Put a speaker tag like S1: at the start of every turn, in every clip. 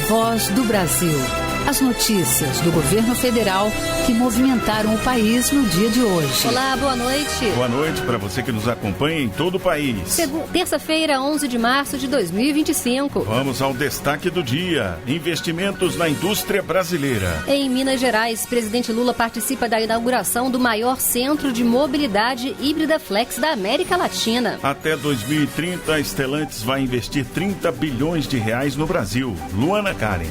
S1: Voz do Brasil. As notícias do governo federal que movimentaram o país no dia de hoje.
S2: Olá, boa noite.
S3: Boa noite para você que nos acompanha em todo o país.
S2: Terça-feira, 11 de março de 2025.
S3: Vamos ao destaque do dia. Investimentos na indústria brasileira.
S2: Em Minas Gerais, presidente Lula participa da inauguração do maior centro de mobilidade híbrida flex da América Latina.
S3: Até 2030, a Stellantis vai investir 30 bilhões de reais no Brasil. Luana Karen.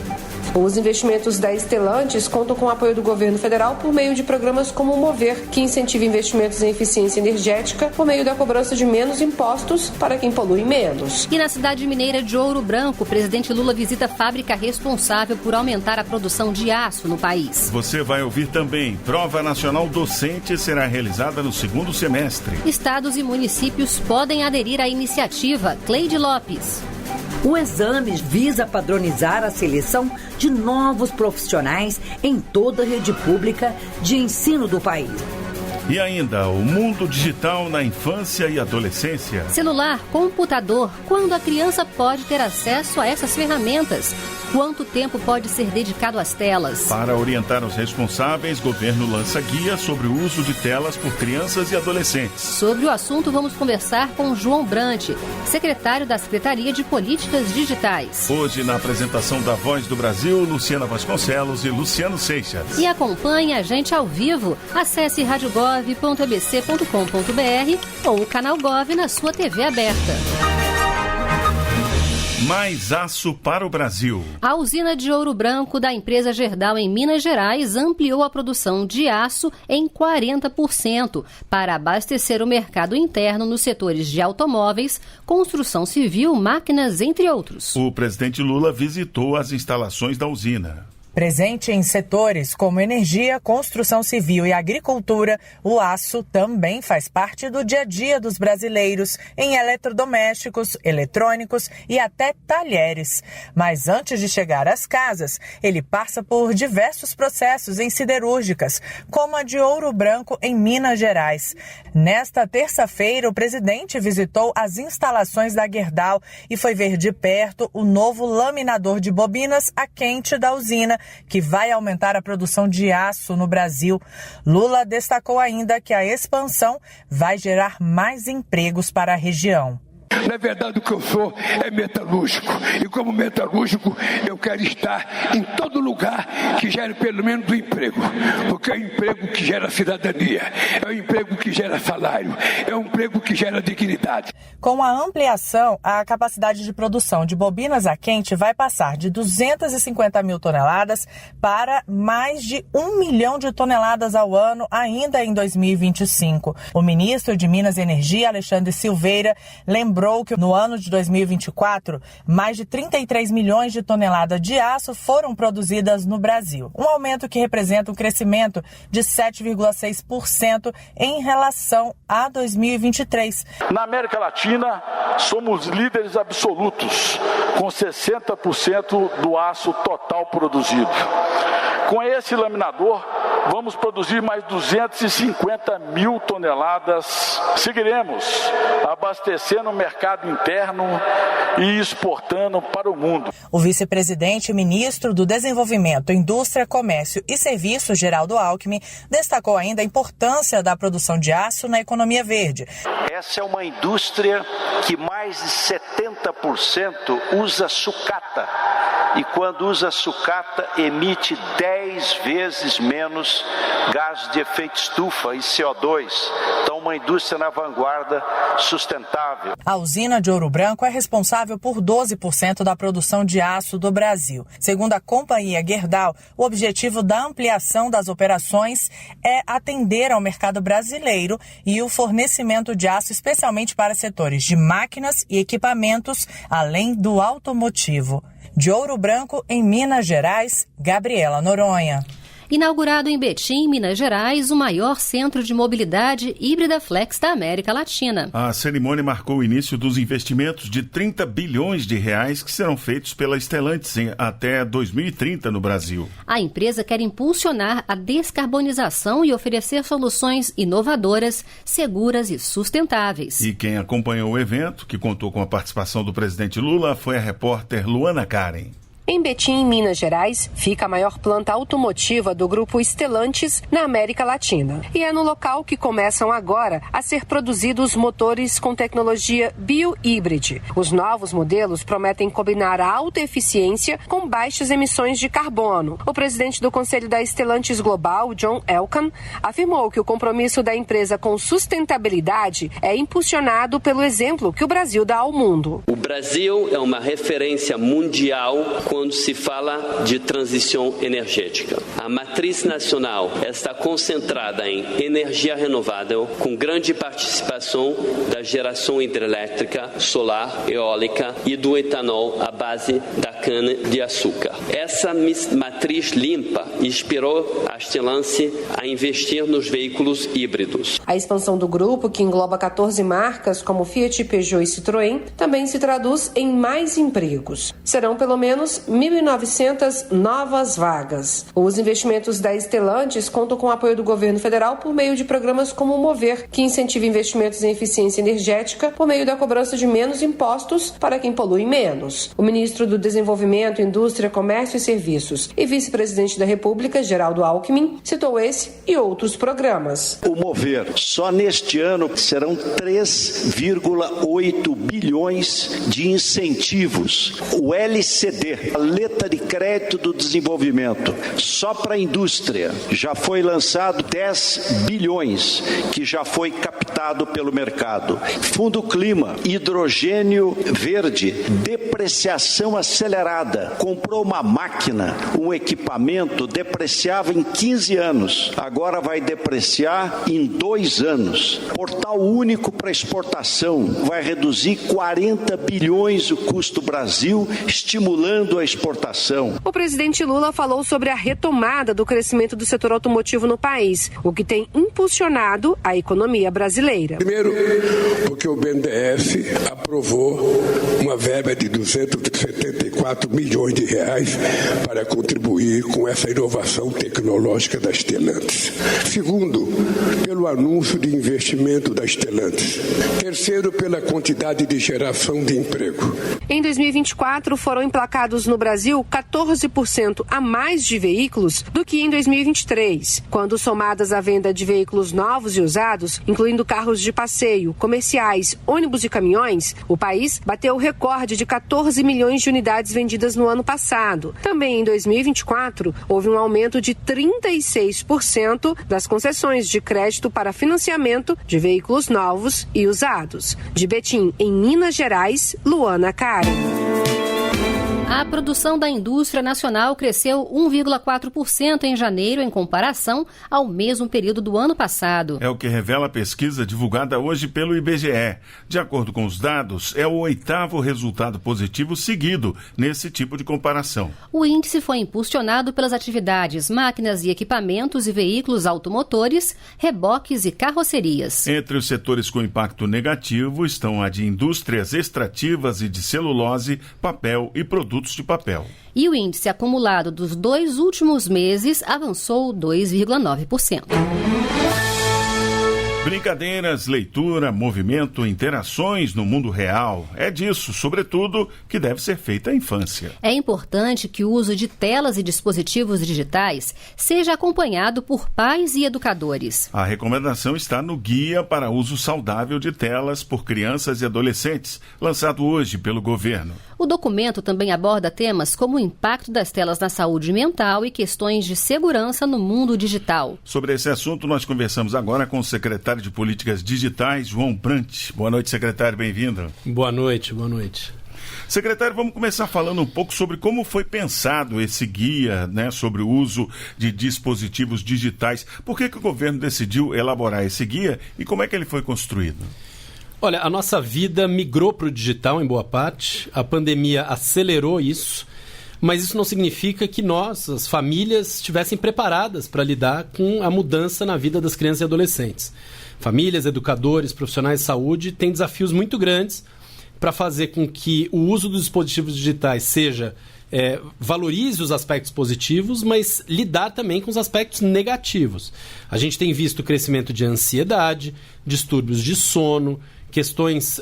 S4: Os investimentos da Stellantis contam com o apoio do governo federal por meio de programas como o Mover, que incentiva investimentos em eficiência energética por meio da cobrança de menos impostos para quem polui menos.
S2: E na cidade mineira de Ouro Branco, o presidente Lula visita a fábrica responsável por aumentar a produção de aço no país.
S3: Você vai ouvir também, Prova Nacional Docente será realizada no segundo semestre.
S2: Estados e municípios podem aderir à iniciativa. Cleide Lopes.
S5: O exame visa padronizar a seleção de novos profissionais em toda a rede pública de ensino do país.
S3: E ainda, o mundo digital na infância e adolescência.
S2: Celular, computador, quando a criança pode ter acesso a essas ferramentas? Quanto tempo pode ser dedicado às telas?
S3: Para orientar os responsáveis, o governo lança guia sobre o uso de telas por crianças e adolescentes.
S2: Sobre o assunto, vamos conversar com João Brant, secretário da Secretaria de Políticas Digitais.
S3: Hoje, na apresentação da Voz do Brasil, Luciana Vasconcelos e Luciano Seixas.
S2: E acompanhe a gente ao vivo. Acesse radiogov.abc.com.br ou o canal Gov na sua TV aberta.
S3: Mais aço para o Brasil.
S2: A usina de Ouro Branco da empresa Gerdau em Minas Gerais ampliou a produção de aço em 40% para abastecer o mercado interno nos setores de automóveis, construção civil, máquinas, entre outros.
S3: O presidente Lula visitou as instalações da usina.
S6: Presente em setores como energia, construção civil e agricultura, o aço também faz parte do dia a dia dos brasileiros em eletrodomésticos, eletrônicos e até talheres. Mas antes de chegar às casas, ele passa por diversos processos em siderúrgicas, como a de Ouro Branco em Minas Gerais. Nesta terça-feira, o presidente visitou as instalações da Gerdau e foi ver de perto o novo laminador de bobinas a quente da usina, que vai aumentar a produção de aço no Brasil. Lula destacou ainda que a expansão vai gerar mais empregos para a região.
S7: Na verdade, o que eu sou é metalúrgico. E como metalúrgico, eu quero estar em todo lugar que gere pelo menos um emprego. Porque é um emprego que gera cidadania, é um emprego que gera salário, é um emprego que gera dignidade.
S6: Com a ampliação, a capacidade de produção de bobinas a quente vai passar de 250 mil toneladas para mais de 1 milhão de toneladas ao ano, ainda em 2025. O ministro de Minas e Energia, Alexandre Silveira, lembrou que no ano de 2024, mais de 33 milhões de toneladas de aço foram produzidas no Brasil. Um aumento que representa um crescimento de 7,6% em relação a 2023.
S8: Na América Latina, somos líderes absolutos, com 60% do aço total produzido. Com esse laminador, vamos produzir mais 250 mil toneladas. Seguiremos abastecendo o mercado interno e exportando para o mundo.
S6: O vice-presidente e ministro do Desenvolvimento, Indústria, Comércio e Serviços, Geraldo Alckmin, destacou ainda a importância da produção de aço na economia verde.
S9: Essa é uma indústria que mais de 70% usa sucata. E quando usa sucata, emite 10 vezes menos gás de efeito estufa e CO2. Então, uma indústria na vanguarda sustentável.
S6: A usina de Ouro Branco é responsável por 12% da produção de aço do Brasil. Segundo a companhia Gerdau, o objetivo da ampliação das operações é atender ao mercado brasileiro e o fornecimento de aço, especialmente para setores de máquinas e equipamentos, além do automotivo. De Ouro Branco, em Minas Gerais, Gabriela Noronha.
S2: Inaugurado em Betim, Minas Gerais, o maior centro de mobilidade híbrida flex da América Latina.
S3: A cerimônia marcou o início dos investimentos de 30 bilhões de reais que serão feitos pela Stellantis até 2030 no Brasil.
S2: A empresa quer impulsionar a descarbonização e oferecer soluções inovadoras, seguras e sustentáveis.
S3: E quem acompanhou o evento, que contou com a participação do presidente Lula, foi a repórter Luana Karen.
S4: Em Betim, em Minas Gerais, fica a maior planta automotiva do grupo Stellantis na América Latina. E é no local que começam agora a ser produzidos motores com tecnologia bio-híbride. Os novos modelos prometem combinar a alta eficiência com baixas emissões de carbono. O presidente do Conselho da Stellantis Global, John Elkann, afirmou que o compromisso da empresa com sustentabilidade é impulsionado pelo exemplo que o Brasil dá ao mundo.
S10: O Brasil é uma referência mundial quando se fala de transição energética. A matriz nacional está concentrada em energia renovável, com grande participação da geração hidrelétrica, solar, eólica e do etanol à base da cana-de-açúcar. Essa matriz limpa inspirou a Stellantis a investir nos veículos híbridos.
S4: A expansão do grupo, que engloba 14 marcas como Fiat, Peugeot e Citroën, também se traduz em mais empregos. Serão pelo menos 1.900 novas vagas. Os investimentos da Stellantis contam com o apoio do governo federal por meio de programas como o Mover, que incentiva investimentos em eficiência energética por meio da cobrança de menos impostos para quem polui menos. O ministro do Desenvolvimento, Indústria, Comércio e Serviços e vice-presidente da República, Geraldo Alckmin, citou esse e outros programas.
S9: O Mover, só neste ano serão 3,8 bilhões de incentivos. O LCD, a letra de crédito do desenvolvimento, só para a indústria, já foi lançado 10 bilhões, que já foi captado pelo mercado. Fundo Clima, hidrogênio verde, depreciação acelerada. Comprou uma máquina, um equipamento, depreciava em 15 anos, agora vai depreciar em 2 anos. Portal único para exportação, vai reduzir 40 bilhões o custo do Brasil, estimulando a exportação.
S4: O presidente Lula falou sobre a retomada do crescimento do setor automotivo no país, o que tem impulsionado a economia brasileira.
S7: Primeiro, porque o BNDES aprovou uma verba de 274 milhões de reais para contribuir com essa inovação tecnológica da Stellantis. Segundo, pelo anúncio de investimento da Stellantis. Terceiro, pela quantidade de geração de emprego.
S4: Em 2024, foram emplacados no Brasil 14% a mais de veículos do que em 2023, quando somadas a venda de veículos novos e usados, incluindo carros de passeio, comerciais, ônibus e caminhões, o país bateu o recorde de 14 milhões de unidades vendidas no ano passado. Também em 2024, houve um aumento de 36% das concessões de crédito para financiamento de veículos novos e usados. De Betim, em Minas Gerais, Luana Karen.
S2: A produção da indústria nacional cresceu 1,4% em janeiro em comparação ao mesmo período do ano passado.
S3: É o que revela a pesquisa divulgada hoje pelo IBGE. De acordo com os dados, é o 8º resultado positivo seguido nesse tipo de comparação.
S2: O índice foi impulsionado pelas atividades máquinas e equipamentos e veículos automotores, reboques e carrocerias.
S3: Entre os setores com impacto negativo estão a de indústrias extrativas e de celulose, papel e produtos de papel.
S2: E o índice acumulado dos 2 últimos meses avançou 2,9%.
S3: Brincadeiras, leitura, movimento, interações no mundo real. É disso, sobretudo, que deve ser feita a infância.
S2: É importante que o uso de telas e dispositivos digitais seja acompanhado por pais e educadores.
S3: A recomendação está no Guia para Uso Saudável de Telas por Crianças e Adolescentes, lançado hoje pelo governo.
S2: O documento também aborda temas como o impacto das telas na saúde mental e questões de segurança no mundo digital.
S3: Sobre esse assunto, nós conversamos agora com o secretário de Políticas Digitais, João Brant. Boa noite, secretário, bem-vindo.
S11: Boa noite, boa noite.
S3: Secretário, vamos começar falando um pouco sobre como foi pensado esse guia, né, sobre o uso de dispositivos digitais. Por que o governo decidiu elaborar esse guia e como é que ele foi construído?
S11: Olha, a nossa vida migrou para o digital em boa parte, a pandemia acelerou isso, mas isso não significa que nós, as famílias, estivessem preparadas para lidar com a mudança na vida das crianças e adolescentes. Famílias, educadores, profissionais de saúde têm desafios muito grandes para fazer com que o uso dos dispositivos digitais valorize os aspectos positivos, mas lidar também com os aspectos negativos. A gente tem visto o crescimento de ansiedade, distúrbios de sono, questões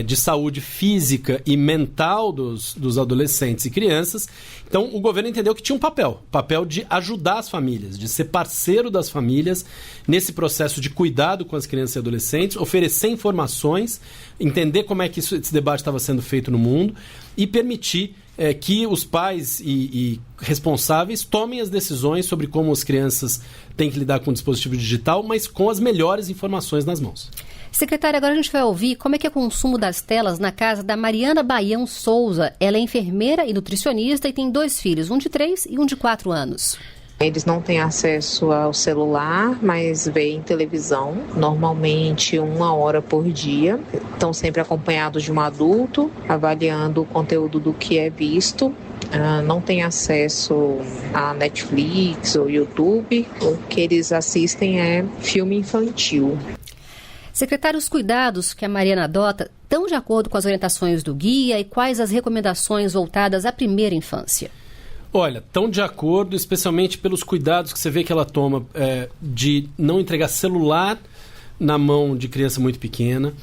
S11: de saúde física e mental dos adolescentes e crianças. Então, o governo entendeu que tinha um papel de ajudar as famílias, de ser parceiro das famílias nesse processo de cuidado com as crianças e adolescentes, oferecer informações, entender como é que esse debate estava sendo feito no mundo e permitir que os pais e responsáveis tomem as decisões sobre como as crianças têm que lidar com o dispositivo digital, mas com as melhores informações nas mãos.
S2: Secretária, agora a gente vai ouvir como é que é o consumo das telas na casa da Mariana Baião Souza. Ela é enfermeira e nutricionista e tem 2 filhos, um de 3 e um de 4 anos.
S12: Eles não têm acesso ao celular, mas veem televisão, normalmente 1 hora por dia. Estão sempre acompanhados de um adulto, avaliando o conteúdo do que é visto. Não têm acesso a Netflix ou YouTube. O que eles assistem é filme infantil.
S2: Secretário, os cuidados que a Mariana adota estão de acordo com as orientações do guia e quais as recomendações voltadas à primeira infância?
S11: Olha, estão de acordo, especialmente pelos cuidados que você vê que ela toma de não entregar celular na mão de criança muito pequena,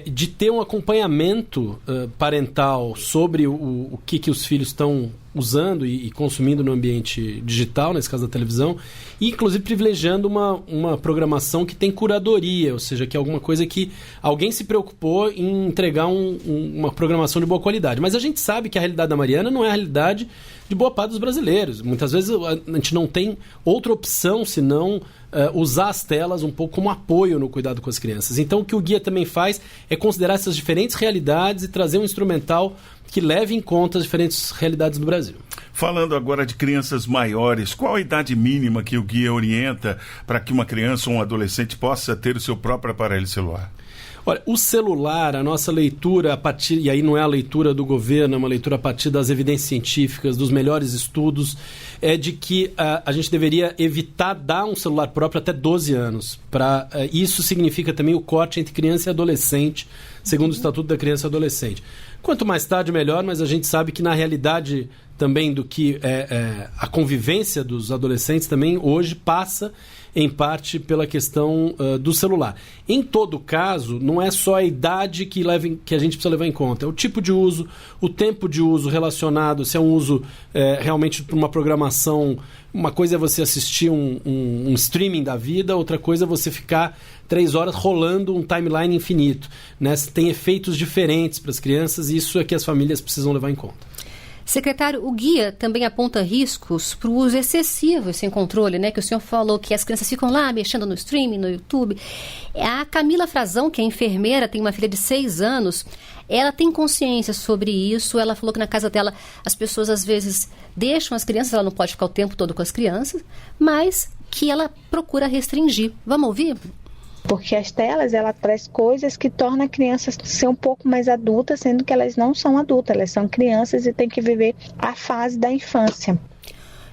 S11: de ter um acompanhamento parental sobre o que os filhos estão usando e consumindo no ambiente digital, nesse caso da televisão, e inclusive privilegiando uma programação que tem curadoria, ou seja, que é alguma coisa que alguém se preocupou em entregar uma programação de boa qualidade. Mas a gente sabe que a realidade da Mariana não é a realidade de boa parte dos brasileiros. Muitas vezes a gente não tem outra opção senão usar as telas um pouco como apoio no cuidado com as crianças. Então o que o guia também faz é considerar essas diferentes realidades e trazer um instrumental que leve em conta as diferentes realidades do Brasil.
S3: Falando agora de crianças maiores, qual a idade mínima que o guia orienta para que uma criança ou um adolescente possa ter o seu próprio aparelho celular?
S11: Olha, o celular, a nossa leitura a partir, e aí não é a leitura do governo, é uma leitura a partir das evidências científicas, dos melhores estudos, é de que a gente deveria evitar dar um celular próprio até 12 anos. Isso significa também o corte entre criança e adolescente, segundo o Estatuto da Criança e Adolescente. Quanto mais tarde, melhor, mas a gente sabe que na realidade também do que a convivência dos adolescentes também hoje passa em parte pela questão do celular. Em todo caso, não é só a idade que a gente precisa levar em conta, é o tipo de uso, o tempo de uso relacionado, se é um uso realmente para uma programação. Uma coisa é você assistir um streaming da vida, outra coisa é você ficar 3 horas rolando um timeline infinito, né? Tem efeitos diferentes para as crianças e isso é que as famílias precisam levar em conta.
S2: Secretário, o guia também aponta riscos para o uso excessivo e sem controle, né? Que o senhor falou que as crianças ficam lá mexendo no streaming, no YouTube. A Camila Frazão, que é enfermeira, tem uma filha de 6 anos, ela tem consciência sobre isso. Ela falou que na casa dela as pessoas às vezes deixam as crianças, ela não pode ficar o tempo todo com as crianças, mas que ela procura restringir. Vamos ouvir?
S13: Porque as telas, ela traz coisas que tornam a criança ser um pouco mais adulta, sendo que elas não são adultas, elas são crianças e têm que viver a fase da infância.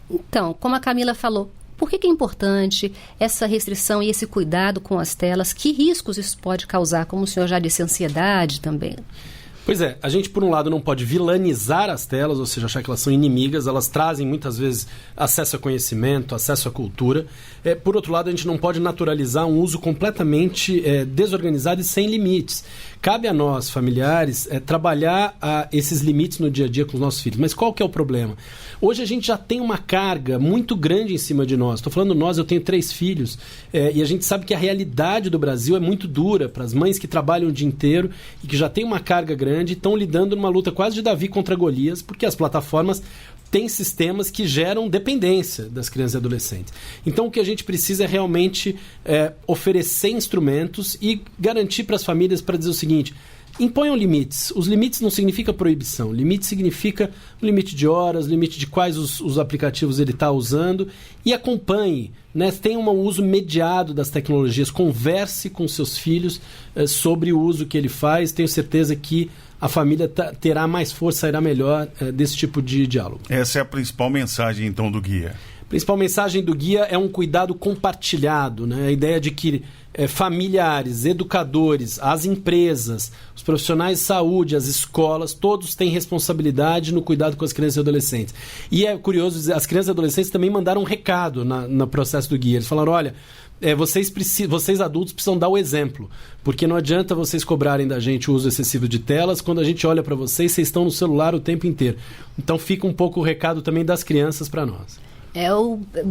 S2: Então, como a Camila falou, por que é importante essa restrição e esse cuidado com as telas? Que riscos isso pode causar? Como o senhor já disse, ansiedade também.
S11: Pois é, a gente por um lado não pode vilanizar as telas, ou seja, achar que elas são inimigas, elas trazem muitas vezes acesso a conhecimento, acesso à cultura. Por outro lado, a gente não pode naturalizar um uso completamente desorganizado e sem limites. Cabe a nós, familiares, trabalhar esses limites no dia a dia com os nossos filhos. Mas qual que é o problema? Hoje a gente já tem uma carga muito grande em cima de nós. Estou falando nós, eu tenho 3 filhos, e a gente sabe que a realidade do Brasil é muito dura para as mães que trabalham o dia inteiro e que já têm uma carga grande e estão lidando numa luta quase de Davi contra Golias, porque as plataformas têm sistemas que geram dependência das crianças e adolescentes. Então o que a gente precisa é realmente oferecer instrumentos e garantir para as famílias para dizer o seguinte: imponham limites. Os limites não significa proibição. Limite significa limite de horas, limite de quais os aplicativos ele está usando, e acompanhe, né? Tenha um uso mediado das tecnologias. Converse com seus filhos sobre o uso que ele faz. Tenho certeza que a família terá mais força, sairá melhor desse tipo de diálogo.
S3: Essa é a principal mensagem, então, do guia.
S11: A principal mensagem do guia é um cuidado compartilhado, né? A ideia de que familiares, educadores, as empresas, os profissionais de saúde, as escolas, todos têm responsabilidade no cuidado com as crianças e adolescentes. E é curioso dizer, as crianças e adolescentes também mandaram um recado no processo do guia. Eles falaram: olha, vocês adultos precisam dar o exemplo, porque não adianta vocês cobrarem da gente o uso excessivo de telas, quando a gente olha para vocês estão no celular o tempo inteiro. Então fica um pouco o recado também das crianças para nós.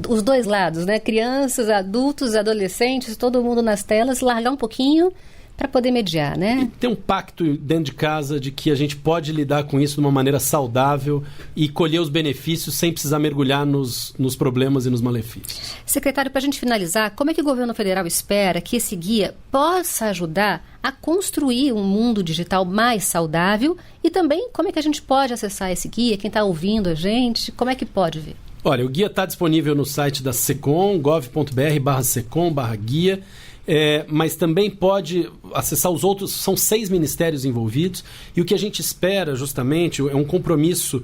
S2: Os dois lados, né? Crianças, adultos, adolescentes, todo mundo nas telas, largar um pouquinho para poder mediar, né?
S11: E ter um pacto dentro de casa de que a gente pode lidar com isso de uma maneira saudável e colher os benefícios sem precisar mergulhar nos problemas e nos malefícios.
S2: Secretário, para a gente finalizar, como é que o governo federal espera que esse guia possa ajudar a construir um mundo digital mais saudável e também como é que a gente pode acessar esse guia? Quem está ouvindo a gente, como é que pode ver?
S11: Olha, o guia está disponível no site da Secom, gov.br/secom/guia. Mas também pode acessar os outros, são 6 ministérios envolvidos, e o que a gente espera justamente é um compromisso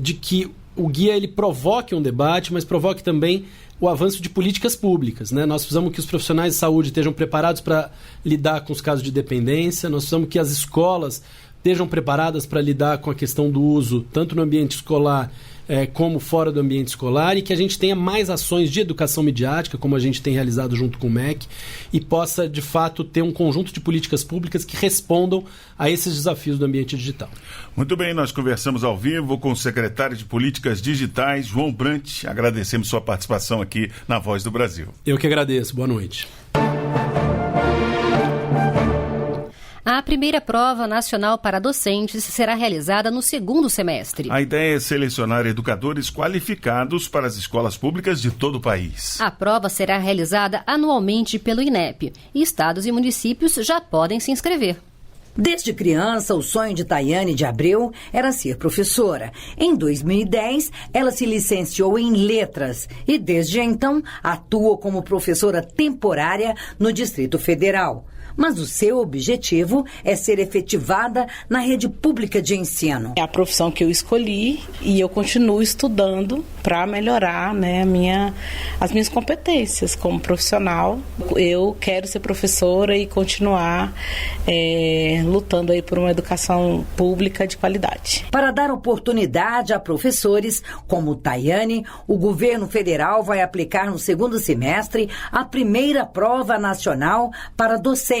S11: de que o guia ele provoque um debate, mas provoque também o avanço de políticas públicas, né? Nós precisamos que os profissionais de saúde estejam preparados para lidar com os casos de dependência, nós precisamos que as escolas estejam preparadas para lidar com a questão do uso, tanto no ambiente escolar como fora do ambiente escolar, e que a gente tenha mais ações de educação midiática, como a gente tem realizado junto com o MEC, e possa, de fato, ter um conjunto de políticas públicas que respondam a esses desafios do ambiente digital.
S3: Muito bem, nós conversamos ao vivo com o secretário de Políticas Digitais, João Brant. Agradecemos sua participação aqui na Voz do Brasil.
S11: Eu que agradeço. Boa noite.
S2: A primeira prova nacional para docentes será realizada no segundo semestre.
S3: A ideia é selecionar educadores qualificados para as escolas públicas de todo o país.
S2: A prova será realizada anualmente pelo INEP e estados e municípios já podem se inscrever.
S5: Desde criança, o sonho de Tayane de Abreu era ser professora. Em 2010, ela se licenciou em Letras e, desde então, atua como professora temporária no Distrito Federal. Mas o seu objetivo é ser efetivada na rede pública de ensino.
S14: É a profissão que eu escolhi e eu continuo estudando para melhorar, né, as minhas competências como profissional. Eu quero ser professora e continuar lutando aí por uma educação pública de qualidade.
S5: Para dar oportunidade a professores como Tayane, o governo federal vai aplicar no segundo semestre a primeira prova nacional para docentes.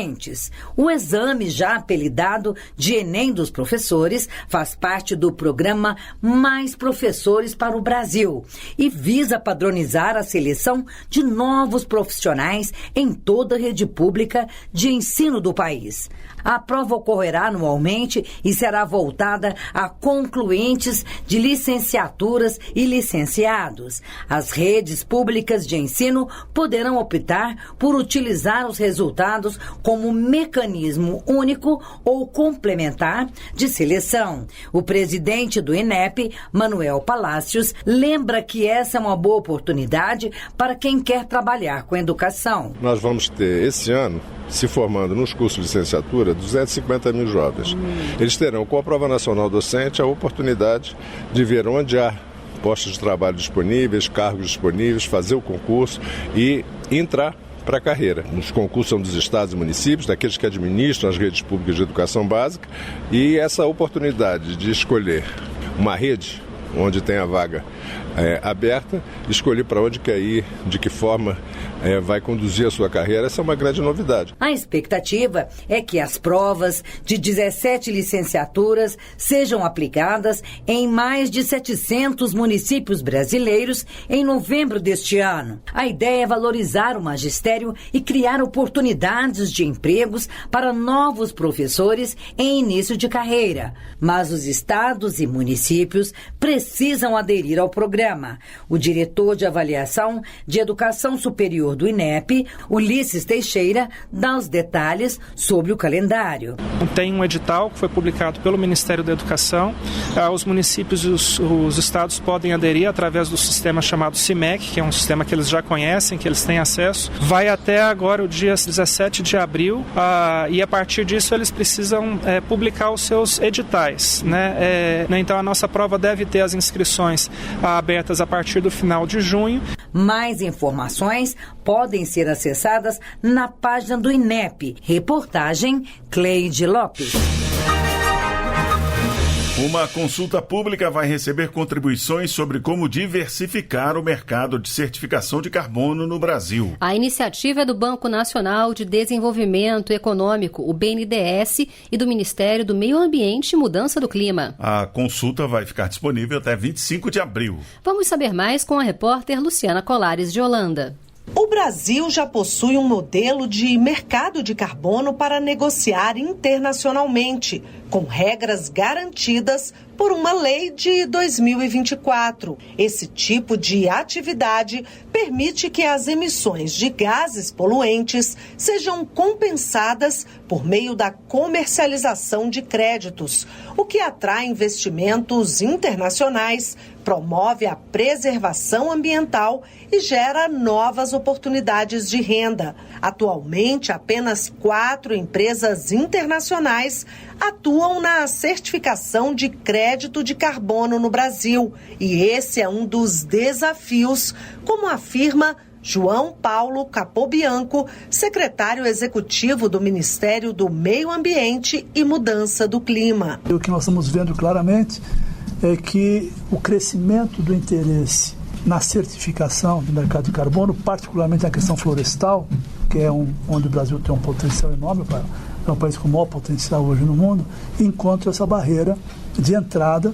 S5: O exame, já apelidado de Enem dos professores, faz parte do programa Mais Professores para o Brasil e visa padronizar a seleção de novos profissionais em toda a rede pública de ensino do país. A prova ocorrerá anualmente e será voltada a concluintes de licenciaturas e licenciados. As redes públicas de ensino poderão optar por utilizar os resultados como mecanismo único ou complementar de seleção. O presidente do INEP, Manuel Palácios, lembra que essa é uma boa oportunidade para quem quer trabalhar com educação.
S15: Nós vamos ter esse ano, se formando nos cursos de licenciatura, 250 mil jovens. Eles terão, com a prova nacional docente, a oportunidade de ver onde há postos de trabalho disponíveis, cargos disponíveis, fazer o concurso e entrar para a carreira. Os concursos são dos estados e municípios, daqueles que administram as redes públicas de educação básica, e essa oportunidade de escolher uma rede onde tem a vaga aberta, escolher para onde quer ir, de que forma vai conduzir a sua carreira, essa é uma grande novidade.
S5: A expectativa é que as provas de 17 licenciaturas sejam aplicadas em mais de 700 municípios brasileiros em novembro deste ano. A ideia é valorizar o magistério e criar oportunidades de empregos para novos professores em início de carreira. Mas os estados e municípios precisam aderir ao programa. O diretor de avaliação de educação superior do INEP, Ulisses Teixeira, dá os detalhes sobre o calendário.
S16: Tem um edital que foi publicado pelo Ministério da Educação. Os municípios e os estados podem aderir através do sistema chamado CIMEC, que é um sistema que eles já conhecem, que eles têm acesso. Vai até agora o dia 17 de abril e a partir disso eles precisam publicar os seus editais, né? Então a nossa prova deve ter as inscrições abertas a partir do final de junho.
S5: Mais informações podem ser acessadas na página do INEP. Reportagem Cleide Lopes.
S3: Uma consulta pública vai receber contribuições sobre como diversificar o mercado de certificação de carbono no Brasil.
S2: A iniciativa é do Banco Nacional de Desenvolvimento Econômico, o BNDES, e do Ministério do Meio Ambiente e Mudança do Clima.
S3: A consulta vai ficar disponível até 25 de abril.
S2: Vamos saber mais com a repórter Luciana Colares de Holanda.
S17: O Brasil já possui um modelo de mercado de carbono para negociar internacionalmente, com regras garantidas por uma lei de 2024. Esse tipo de atividade permite que as emissões de gases poluentes sejam compensadas por meio da comercialização de créditos, o que atrai investimentos internacionais, promove a preservação ambiental e gera novas oportunidades de renda. Atualmente, apenas 4 empresas internacionais atuam na certificação de crédito de carbono no Brasil. E esse é um dos desafios, como afirma João Paulo Capobianco, secretário executivo do Ministério do Meio Ambiente e Mudança do Clima.
S18: O que nós estamos vendo claramente é que o crescimento do interesse na certificação do mercado de carbono, particularmente na questão florestal, que é onde o Brasil tem um potencial enorme, é um país com o maior potencial hoje no mundo, encontra essa barreira de entrada,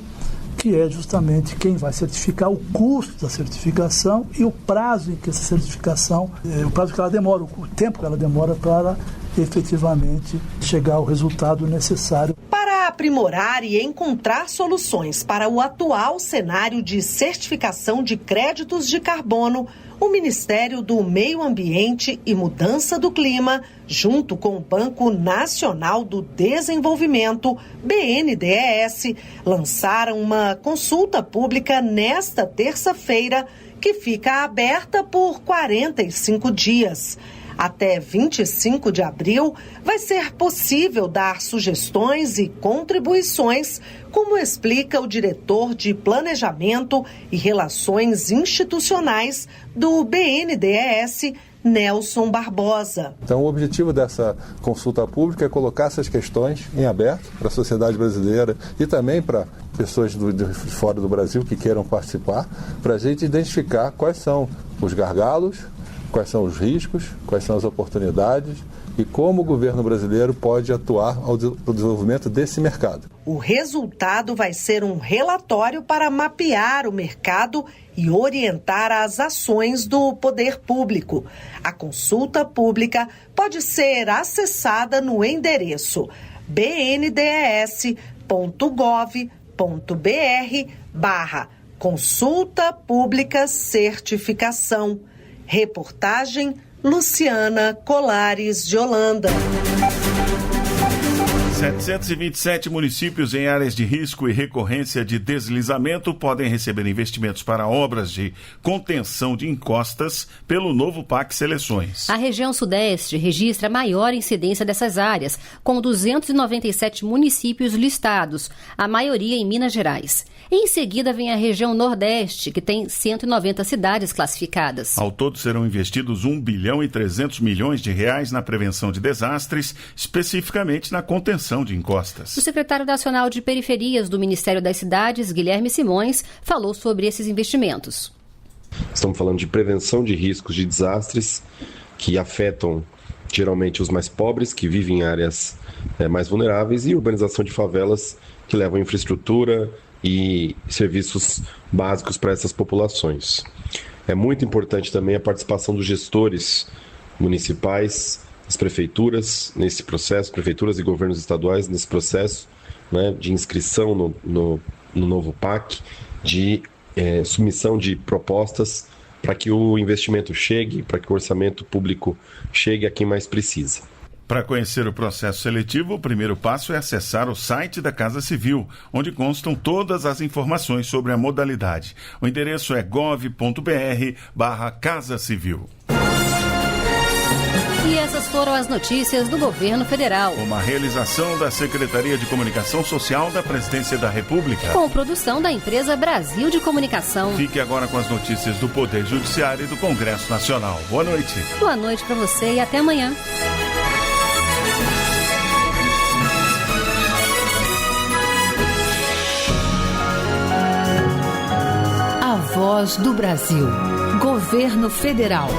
S18: que é justamente quem vai certificar, o custo da certificação e o prazo em que essa certificação, o prazo que ela demora, o tempo que ela demora para efetivamente chegar ao resultado necessário.
S17: Para aprimorar e encontrar soluções para o atual cenário de certificação de créditos de carbono, o Ministério do Meio Ambiente e Mudança do Clima, junto com o Banco Nacional do Desenvolvimento, BNDES, lançaram uma consulta pública nesta terça-feira, que fica aberta por 45 dias. Até 25 de abril, vai ser possível dar sugestões e contribuições, como explica o diretor de Planejamento e Relações Institucionais do BNDES, Nelson Barbosa.
S19: Então, o objetivo dessa consulta pública é colocar essas questões em aberto para a sociedade brasileira e também para pessoas de fora do Brasil que queiram participar, para a gente identificar quais são os gargalos, quais são os riscos, quais são as oportunidades e como o governo brasileiro pode atuar ao desenvolvimento desse mercado.
S17: O resultado vai ser um relatório para mapear o mercado e orientar as ações do poder público. A consulta pública pode ser acessada no endereço bndes.gov.br/consulta pública certificação. Reportagem Luciana Colares de Holanda.
S3: 727 municípios em áreas de risco e recorrência de deslizamento podem receber investimentos para obras de contenção de encostas pelo novo PAC Seleções.
S2: A região Sudeste registra a maior incidência dessas áreas, com 297 municípios listados, a maioria em Minas Gerais. Em seguida vem a região Nordeste, que tem 190 cidades classificadas.
S3: Ao todo serão investidos R$ 1 bilhão e 300 milhões de reais na prevenção de desastres, especificamente na contenção de encostas.
S2: O secretário nacional de Periferias do Ministério das Cidades, Guilherme Simões, falou sobre esses investimentos.
S20: Estamos falando de prevenção de riscos de desastres que afetam geralmente os mais pobres, que vivem em áreas mais vulneráveis, e urbanização de favelas que levam infraestrutura e serviços básicos para essas populações. É muito importante também a participação dos gestores municipais, as prefeituras nesse processo, prefeituras e governos estaduais nesse processo, né, de inscrição no novo PAC, de submissão de propostas para que o investimento chegue, para que o orçamento público chegue a quem mais precisa.
S3: Para conhecer o processo seletivo, o primeiro passo é acessar o site da Casa Civil, onde constam todas as informações sobre a modalidade. O endereço é gov.br/Casa Civil.
S2: E essas foram as notícias do Governo Federal.
S3: Uma realização da Secretaria de Comunicação Social da Presidência da República.
S2: Com produção da empresa Brasil de Comunicação.
S3: Fique agora com as notícias do Poder Judiciário e do Congresso Nacional. Boa noite.
S2: Boa noite para você e até amanhã.
S1: voz do Brasil. Governo Federal.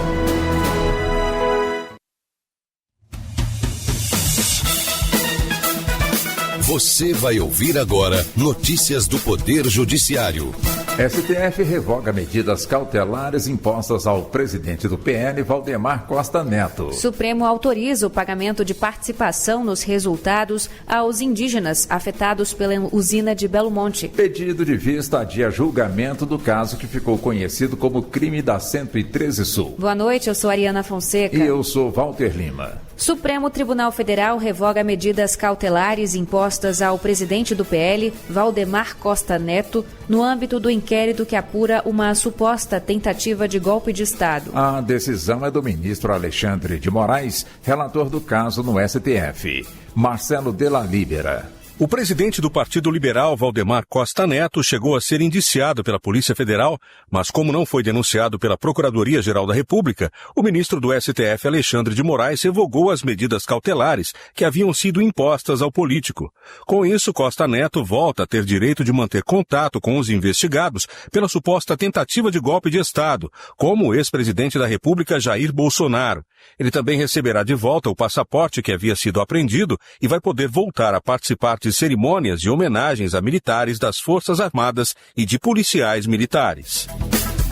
S21: Você vai ouvir agora notícias do Poder Judiciário.
S22: STF revoga medidas cautelares impostas ao presidente do PL, Valdemar Costa Neto.
S23: Supremo autoriza o pagamento de participação nos resultados aos indígenas afetados pela usina de Belo Monte.
S22: Pedido de vista adia julgamento do caso que ficou conhecido como crime da 113 Sul.
S23: Boa noite, eu sou Ariana Fonseca.
S22: E eu sou Walter Lima.
S23: Supremo Tribunal Federal revoga medidas cautelares impostas ao presidente do PL, Valdemar Costa Neto, no âmbito do inquérito que apura uma suposta tentativa de golpe de Estado.
S22: A decisão é do ministro Alexandre de Moraes, relator do caso no STF. Marcelo Della Libera.
S24: O presidente do Partido Liberal, Valdemar Costa Neto, chegou a ser indiciado pela Polícia Federal, mas como não foi denunciado pela Procuradoria-Geral da República, o ministro do STF, Alexandre de Moraes, revogou as medidas cautelares que haviam sido impostas ao político. Com isso, Costa Neto volta a ter direito de manter contato com os investigados pela suposta tentativa de golpe de Estado, como o ex-presidente da República, Jair Bolsonaro. Ele também receberá de volta o passaporte que havia sido apreendido e vai poder voltar a participar de cerimônias e homenagens a militares das Forças Armadas e de policiais militares.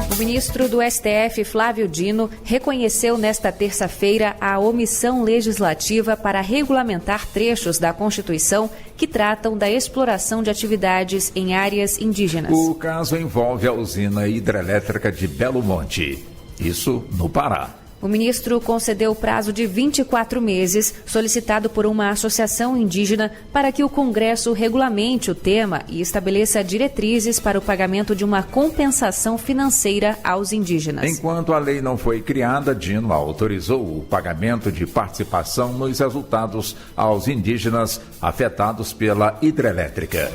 S23: O ministro do STF, Flávio Dino, reconheceu nesta terça-feira a omissão legislativa para regulamentar trechos da Constituição que tratam da exploração de atividades em áreas indígenas.
S22: O caso envolve a usina hidrelétrica de Belo Monte, isso no Pará.
S23: O ministro concedeu prazo de 24 meses, solicitado por uma associação indígena, para que o Congresso regulamente o tema e estabeleça diretrizes para o pagamento de uma compensação financeira aos indígenas.
S22: Enquanto a lei não foi criada, Dino autorizou o pagamento de participação nos resultados aos indígenas afetados pela hidrelétrica.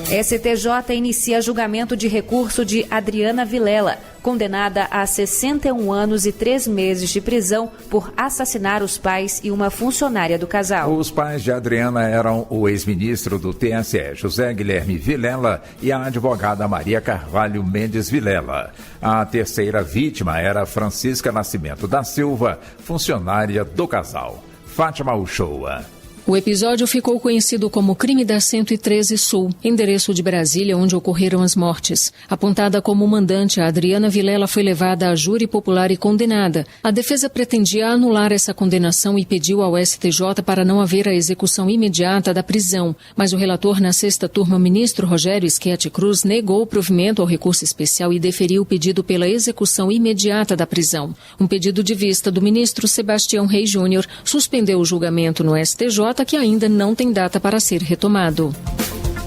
S23: STJ inicia julgamento de recurso de Adriana Vilela, condenada a 61 anos e 3 meses de prisão por assassinar os pais e uma funcionária do casal.
S22: Os pais de Adriana eram o ex-ministro do TSE, José Guilherme Vilela, e a advogada Maria Carvalho Mendes Vilela. A terceira vítima era Francisca Nascimento da Silva, funcionária do casal. Fátima Uchoa.
S25: O episódio ficou conhecido como crime da 113 Sul, endereço de Brasília onde ocorreram as mortes. Apontada como mandante, a Adriana Vilela foi levada a júri popular e condenada. A defesa pretendia anular essa condenação e pediu ao STJ para não haver a execução imediata da prisão. Mas o relator na sexta turma, ministro Rogério Schetti Cruz, negou o provimento ao recurso especial e deferiu o pedido pela execução imediata da prisão. Um pedido de vista do ministro Sebastião Reis Júnior suspendeu o julgamento no STJ, que ainda não tem data para ser retomado.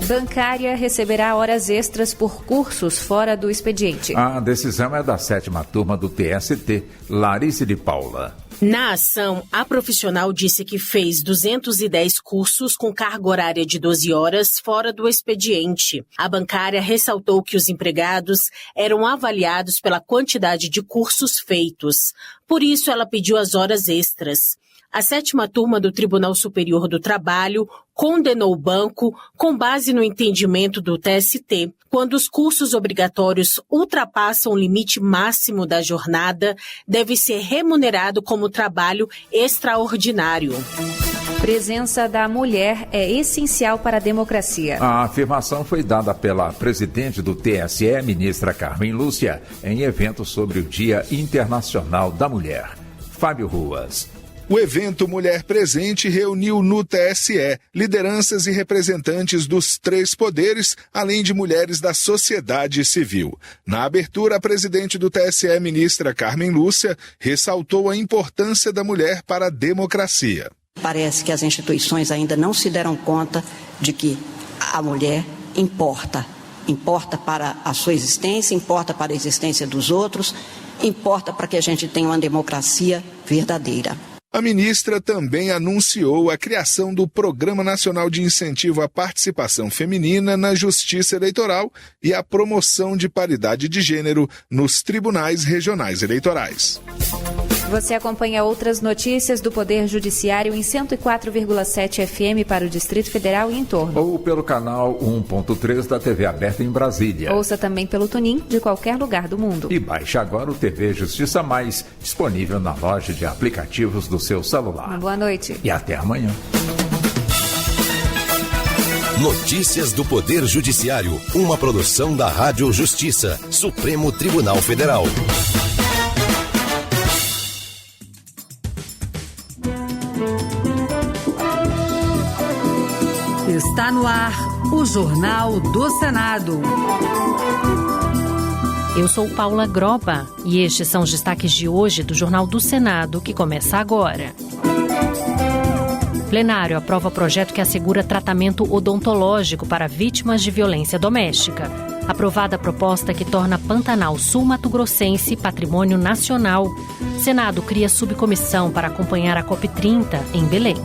S23: Bancária receberá horas extras por cursos fora do expediente.
S22: A decisão é da 7ª turma do TST, Larice de Paula.
S26: Na ação, a profissional disse que fez 210 cursos com carga horária de 12 horas fora do expediente. A bancária ressaltou que os empregados eram avaliados pela quantidade de cursos feitos. Por isso, ela pediu as horas extras. A 7ª turma do Tribunal Superior do Trabalho condenou o banco com base no entendimento do TST. Quando os cursos obrigatórios ultrapassam o limite máximo da jornada, deve ser remunerado como trabalho extraordinário.
S23: Presença da mulher é essencial para a democracia.
S22: A afirmação foi dada pela presidente do TSE, ministra Carmen Lúcia, em evento sobre o Dia Internacional da Mulher. Fábio Ruas.
S27: O evento Mulher Presente reuniu no TSE lideranças e representantes dos 3 poderes, além de mulheres da sociedade civil. Na abertura, a presidente do TSE, ministra Carmen Lúcia, ressaltou a importância da mulher para a democracia.
S28: Parece que as instituições ainda não se deram conta de que a mulher importa. Importa para a sua existência, importa para a existência dos outros, importa para que a gente tenha uma democracia verdadeira.
S27: A ministra também anunciou a criação do Programa Nacional de Incentivo à Participação Feminina na Justiça Eleitoral e a promoção de paridade de gênero nos tribunais regionais eleitorais.
S23: Você acompanha outras notícias do Poder Judiciário em 104,7 FM para o Distrito Federal e em torno.
S22: Ou pelo canal 1.3 da TV aberta em Brasília.
S23: Ouça também pelo TuneIn de qualquer lugar do mundo.
S22: E baixe agora o TV Justiça Mais, disponível na loja de aplicativos do seu celular.
S23: Uma boa noite.
S22: E até amanhã.
S21: Notícias do Poder Judiciário, uma produção da Rádio Justiça, Supremo Tribunal Federal.
S1: Está no ar o Jornal do Senado.
S4: Eu sou Paula Groba e estes são os destaques de hoje do Jornal do Senado, que começa agora. Plenário aprova projeto que assegura tratamento odontológico para vítimas de violência doméstica. Aprovada a proposta que torna Pantanal Sul-Mato-Grossense patrimônio nacional. Senado cria subcomissão para acompanhar a COP30 em Belém.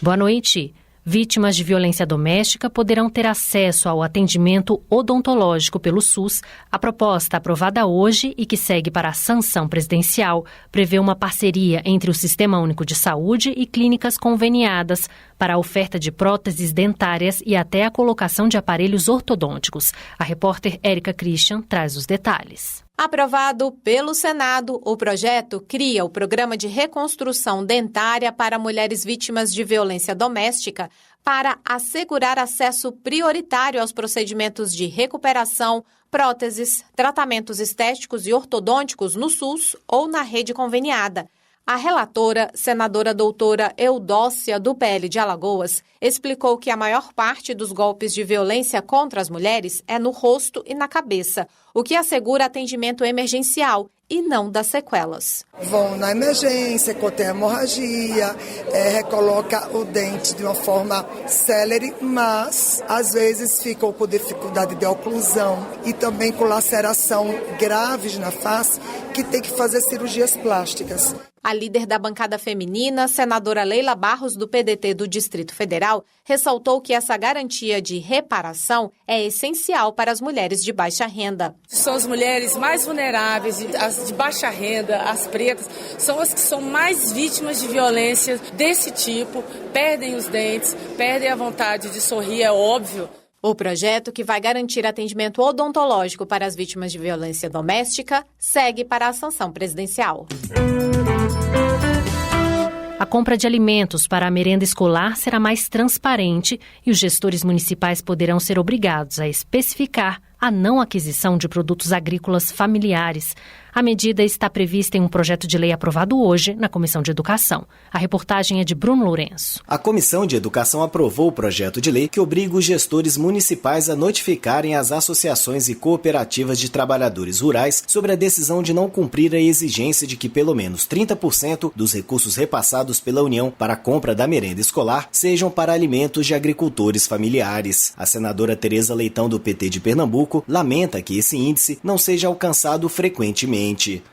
S4: Boa noite. Vítimas de violência doméstica poderão ter acesso ao atendimento odontológico pelo SUS. A proposta aprovada hoje e que segue para a sanção presidencial prevê uma parceria entre o Sistema Único de Saúde e clínicas conveniadas para a oferta de próteses dentárias e até a colocação de aparelhos ortodônticos. A repórter Érica Christian traz os detalhes.
S6: Aprovado pelo Senado, o projeto cria o Programa de Reconstrução Dentária para mulheres vítimas de violência doméstica para assegurar acesso prioritário aos procedimentos de recuperação, próteses, tratamentos estéticos e ortodônticos no SUS ou na rede conveniada. A relatora, senadora doutora Eudócia, do PL de Alagoas, explicou que a maior parte dos golpes de violência contra as mulheres é no rosto e na cabeça, o que assegura atendimento emergencial e não das sequelas.
S7: Vão na emergência, contém hemorragia, recoloca o dente de uma forma célere, mas às vezes ficam com dificuldade de oclusão e também com laceração graves na face, que tem que fazer cirurgias plásticas.
S6: A líder da bancada feminina, senadora Leila Barros, do PDT do Distrito Federal, ressaltou que essa garantia de reparação é essencial para as mulheres de baixa renda.
S8: São as mulheres mais vulneráveis, as de baixa renda, as pretas, são as que são mais vítimas de violência desse tipo, perdem os dentes, perdem a vontade de sorrir, é óbvio.
S6: O projeto, que vai garantir atendimento odontológico para as vítimas de violência doméstica, segue para a sanção presidencial.
S4: A compra de alimentos para a merenda escolar será mais transparente e os gestores municipais poderão ser obrigados a especificar a não aquisição de produtos agrícolas familiares. A medida está prevista em um projeto de lei aprovado hoje na Comissão de Educação. A reportagem é de Bruno Lourenço.
S9: A Comissão de Educação aprovou o projeto de lei que obriga os gestores municipais a notificarem as associações e cooperativas de trabalhadores rurais sobre a decisão de não cumprir a exigência de que pelo menos 30% dos recursos repassados pela União para a compra da merenda escolar sejam para alimentos de agricultores familiares. A senadora Tereza Leitão, do PT de Pernambuco, lamenta que esse índice não seja alcançado frequentemente.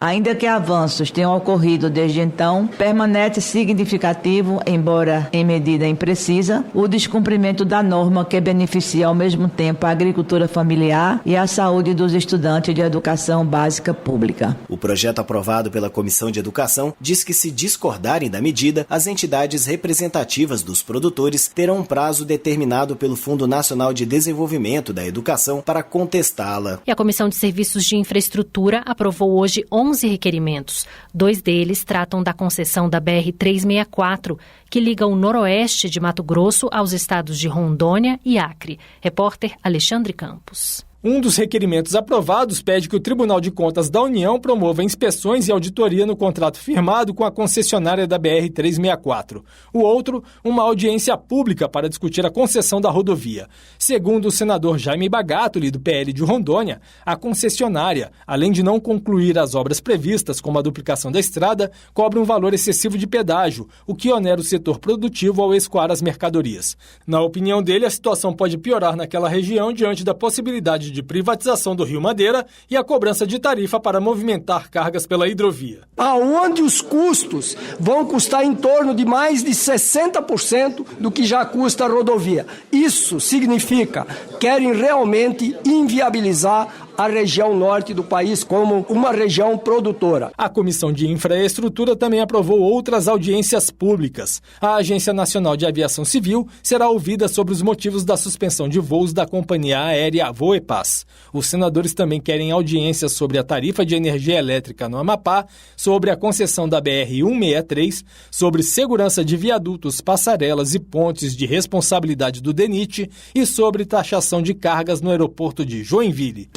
S10: Ainda que avanços tenham ocorrido desde então, permanece significativo, embora em medida imprecisa, o descumprimento da norma que beneficia ao mesmo tempo a agricultura familiar e a saúde dos estudantes de educação básica pública.
S9: O projeto aprovado pela Comissão de Educação diz que, se discordarem da medida, as entidades representativas dos produtores terão um prazo determinado pelo Fundo Nacional de Desenvolvimento da Educação para contestá-la.
S4: E a Comissão de Serviços de Infraestrutura aprovou hoje 11 requerimentos. 2 deles tratam da concessão da BR-364, que liga o noroeste de Mato Grosso aos estados de Rondônia e Acre. Repórter Alexandre Campos.
S12: Um dos requerimentos aprovados pede que o Tribunal de Contas da União promova inspeções e auditoria no contrato firmado com a concessionária da BR-364. O outro, uma audiência pública para discutir a concessão da rodovia. Segundo o senador Jaime Bagatoli, do PL de Rondônia, a concessionária, além de não concluir as obras previstas, como a duplicação da estrada, cobra um valor excessivo de pedágio, o que onera o setor produtivo ao escoar as mercadorias. Na opinião dele, a situação pode piorar naquela região diante da possibilidade possibilidade de privatização do Rio Madeira e a cobrança de tarifa para movimentar cargas pela hidrovia.
S5: Aonde os custos vão custar em torno de mais de 60% do que já custa a rodovia. Isso significa que querem realmente inviabilizar a região norte do país como uma região produtora.
S12: A Comissão de Infraestrutura também aprovou outras audiências públicas. A Agência Nacional de Aviação Civil será ouvida sobre os motivos da suspensão de voos da companhia aérea Voepaz. Os senadores também querem audiências sobre a tarifa de energia elétrica no Amapá, sobre a concessão da BR-163, sobre segurança de viadutos, passarelas e pontes de responsabilidade do DENIT e sobre taxação de cargas no aeroporto de Joinville.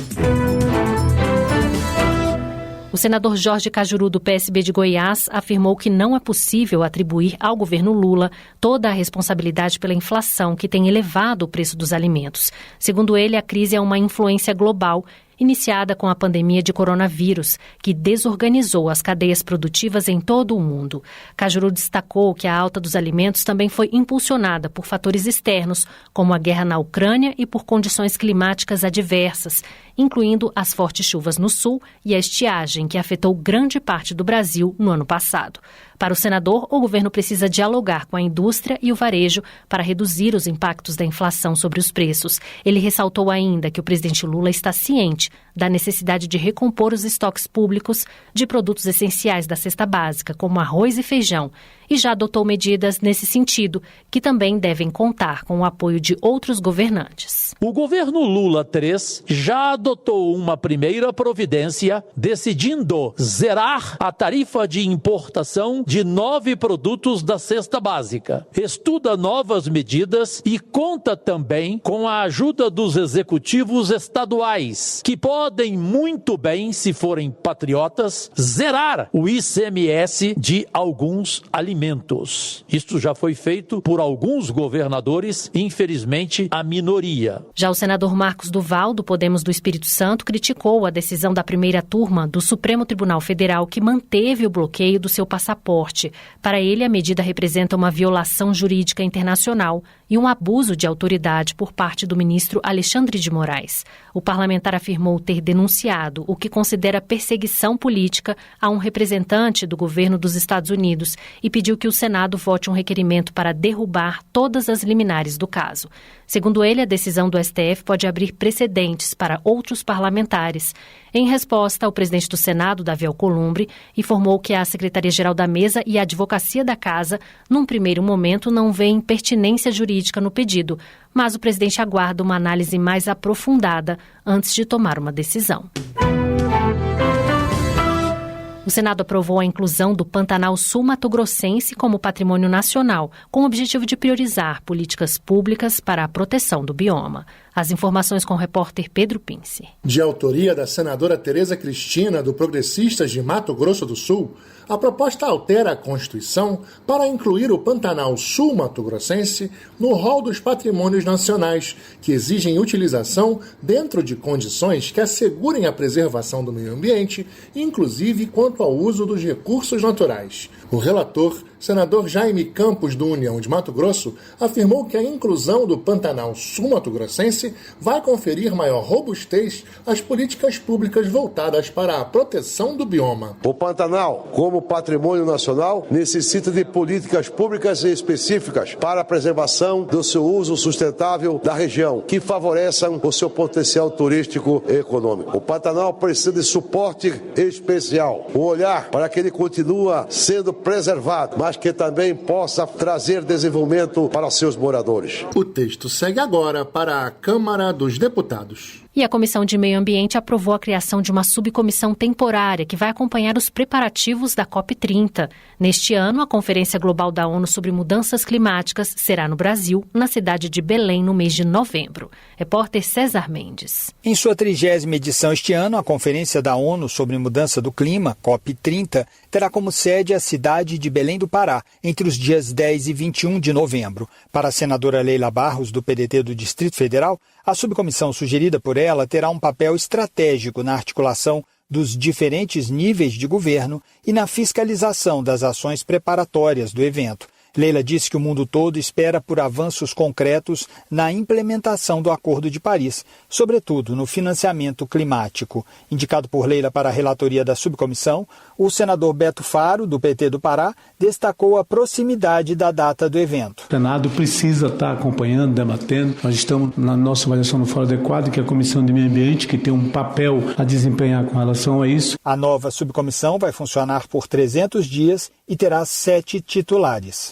S4: O senador Jorge Cajuru, do PSB de Goiás, afirmou que não é possível atribuir ao governo Lula toda a responsabilidade pela inflação que tem elevado o preço dos alimentos. Segundo ele, a crise é uma influência global iniciada com a pandemia de coronavírus, que desorganizou as cadeias produtivas em todo o mundo. Cajuru destacou que a alta dos alimentos também foi impulsionada por fatores externos, como a guerra na Ucrânia e por condições climáticas adversas, incluindo as fortes chuvas no sul e a estiagem que afetou grande parte do Brasil no ano passado. Para o senador, o governo precisa dialogar com a indústria e o varejo para reduzir os impactos da inflação sobre os preços. Ele ressaltou ainda que o presidente Lula está ciente da necessidade de recompor os estoques públicos de produtos essenciais da cesta básica, como arroz e feijão, e já adotou medidas nesse sentido, que também devem contar com o apoio de outros governantes.
S11: O governo Lula III já adotou uma primeira providência, decidindo zerar a tarifa de importação de 9 produtos da cesta básica. Estuda novas medidas e conta também com a ajuda dos executivos estaduais, que podem muito bem, se forem patriotas, zerar o ICMS de alguns alimentos. Isto já foi feito por alguns governadores, infelizmente a minoria.
S4: Já o senador Marcos Duval, do Podemos do Espírito Santo, criticou a decisão da primeira turma do Supremo Tribunal Federal, que manteve o bloqueio do seu passaporte. Para ele, a medida representa uma violação jurídica internacional e um abuso de autoridade por parte do ministro Alexandre de Moraes. O parlamentar afirmou ter denunciado o que considera perseguição política a um representante do governo dos Estados Unidos e pediu que o Senado vote um requerimento para derrubar todas as liminares do caso. Segundo ele, a decisão do STF pode abrir precedentes para outros parlamentares. Em resposta, o presidente do Senado, Davi Alcolumbre, informou que a Secretaria-Geral da Mesa e a Advocacia da Casa, num primeiro momento, não veem pertinência jurídica no pedido, mas o presidente aguarda uma análise mais aprofundada antes de tomar uma decisão. O Senado aprovou a inclusão do Pantanal Sul-Mato-Grossense como patrimônio nacional, com o objetivo de priorizar políticas públicas para a proteção do bioma. As informações com o repórter Pedro Pince.
S13: De autoria da senadora Tereza Cristina, do Progressistas de Mato Grosso do Sul, a proposta altera a Constituição para incluir o Pantanal Sul-Mato-Grossense no rol dos patrimônios nacionais, que exigem utilização dentro de condições que assegurem a preservação do meio ambiente, inclusive quanto ao uso dos recursos naturais. O relator, senador Jaime Campos, do União de Mato Grosso, afirmou que a inclusão do Pantanal Sul-Mato-Grossense vai conferir maior robustez às políticas públicas voltadas para a proteção do bioma.
S14: O Pantanal, como patrimônio nacional, necessita de políticas públicas específicas para a preservação do seu uso sustentável da região, que favoreçam o seu potencial turístico e econômico. O Pantanal precisa de suporte especial, um olhar para que ele continue sendo preservado, mas que também possa trazer desenvolvimento para seus moradores.
S13: O texto segue agora para a Câmara dos Deputados.
S4: E a Comissão de Meio Ambiente aprovou a criação de uma subcomissão temporária que vai acompanhar os preparativos da COP30. Neste ano, a Conferência Global da ONU sobre Mudanças Climáticas será no Brasil, na cidade de Belém, no mês de novembro. Repórter César Mendes.
S15: Em sua 30ª edição este ano, a Conferência da ONU sobre Mudança do Clima, COP30, terá como sede a cidade de Belém do Pará, entre os dias 10 e 21 de novembro. Para a senadora Leila Barros, do PDT do Distrito Federal, a subcomissão sugerida por ela terá um papel estratégico na articulação dos diferentes níveis de governo e na fiscalização das ações preparatórias do evento. Leila disse que o mundo todo espera por avanços concretos na implementação do Acordo de Paris, sobretudo no financiamento climático. Indicado por Leila para a relatoria da subcomissão, o senador Beto Faro, do PT do Pará, destacou a proximidade da data do evento.
S2: O Senado precisa estar acompanhando, debatendo. Nós estamos na nossa avaliação no Fórum Adequado, que é a Comissão de Meio Ambiente, que tem um papel a desempenhar com relação a isso.
S15: A nova subcomissão vai funcionar por 300 dias e terá 7 titulares.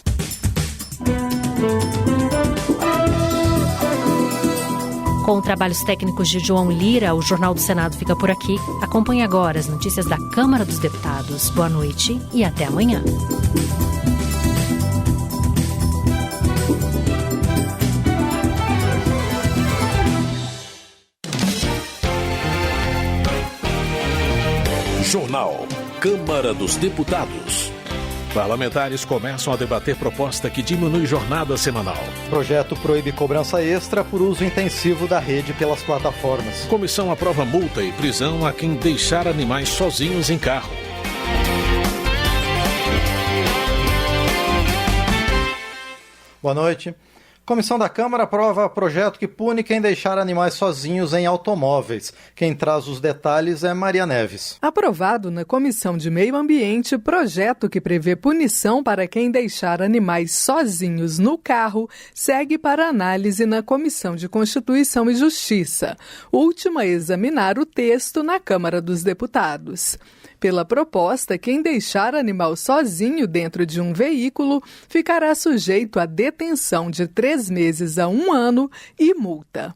S4: Com trabalhos técnicos de João Lira, o Jornal do Senado fica por aqui. Acompanhe agora as notícias da Câmara dos Deputados. Boa noite e até amanhã.
S3: Jornal Câmara dos Deputados. Parlamentares começam a debater proposta que diminui jornada semanal.
S16: O projeto proíbe cobrança extra por uso intensivo da rede pelas plataformas.
S3: Comissão aprova multa e prisão a quem deixar animais sozinhos em carro.
S16: Boa noite. Comissão da Câmara aprova projeto que pune quem deixar animais sozinhos em automóveis. Quem traz os detalhes é Maria Neves.
S17: Aprovado na Comissão de Meio Ambiente, projeto que prevê punição para quem deixar animais sozinhos no carro segue para análise na Comissão de Constituição e Justiça, última a examinar o texto na Câmara dos Deputados. Pela proposta, quem deixar animal sozinho dentro de um veículo ficará sujeito a detenção de 3 meses a 1 ano e multa.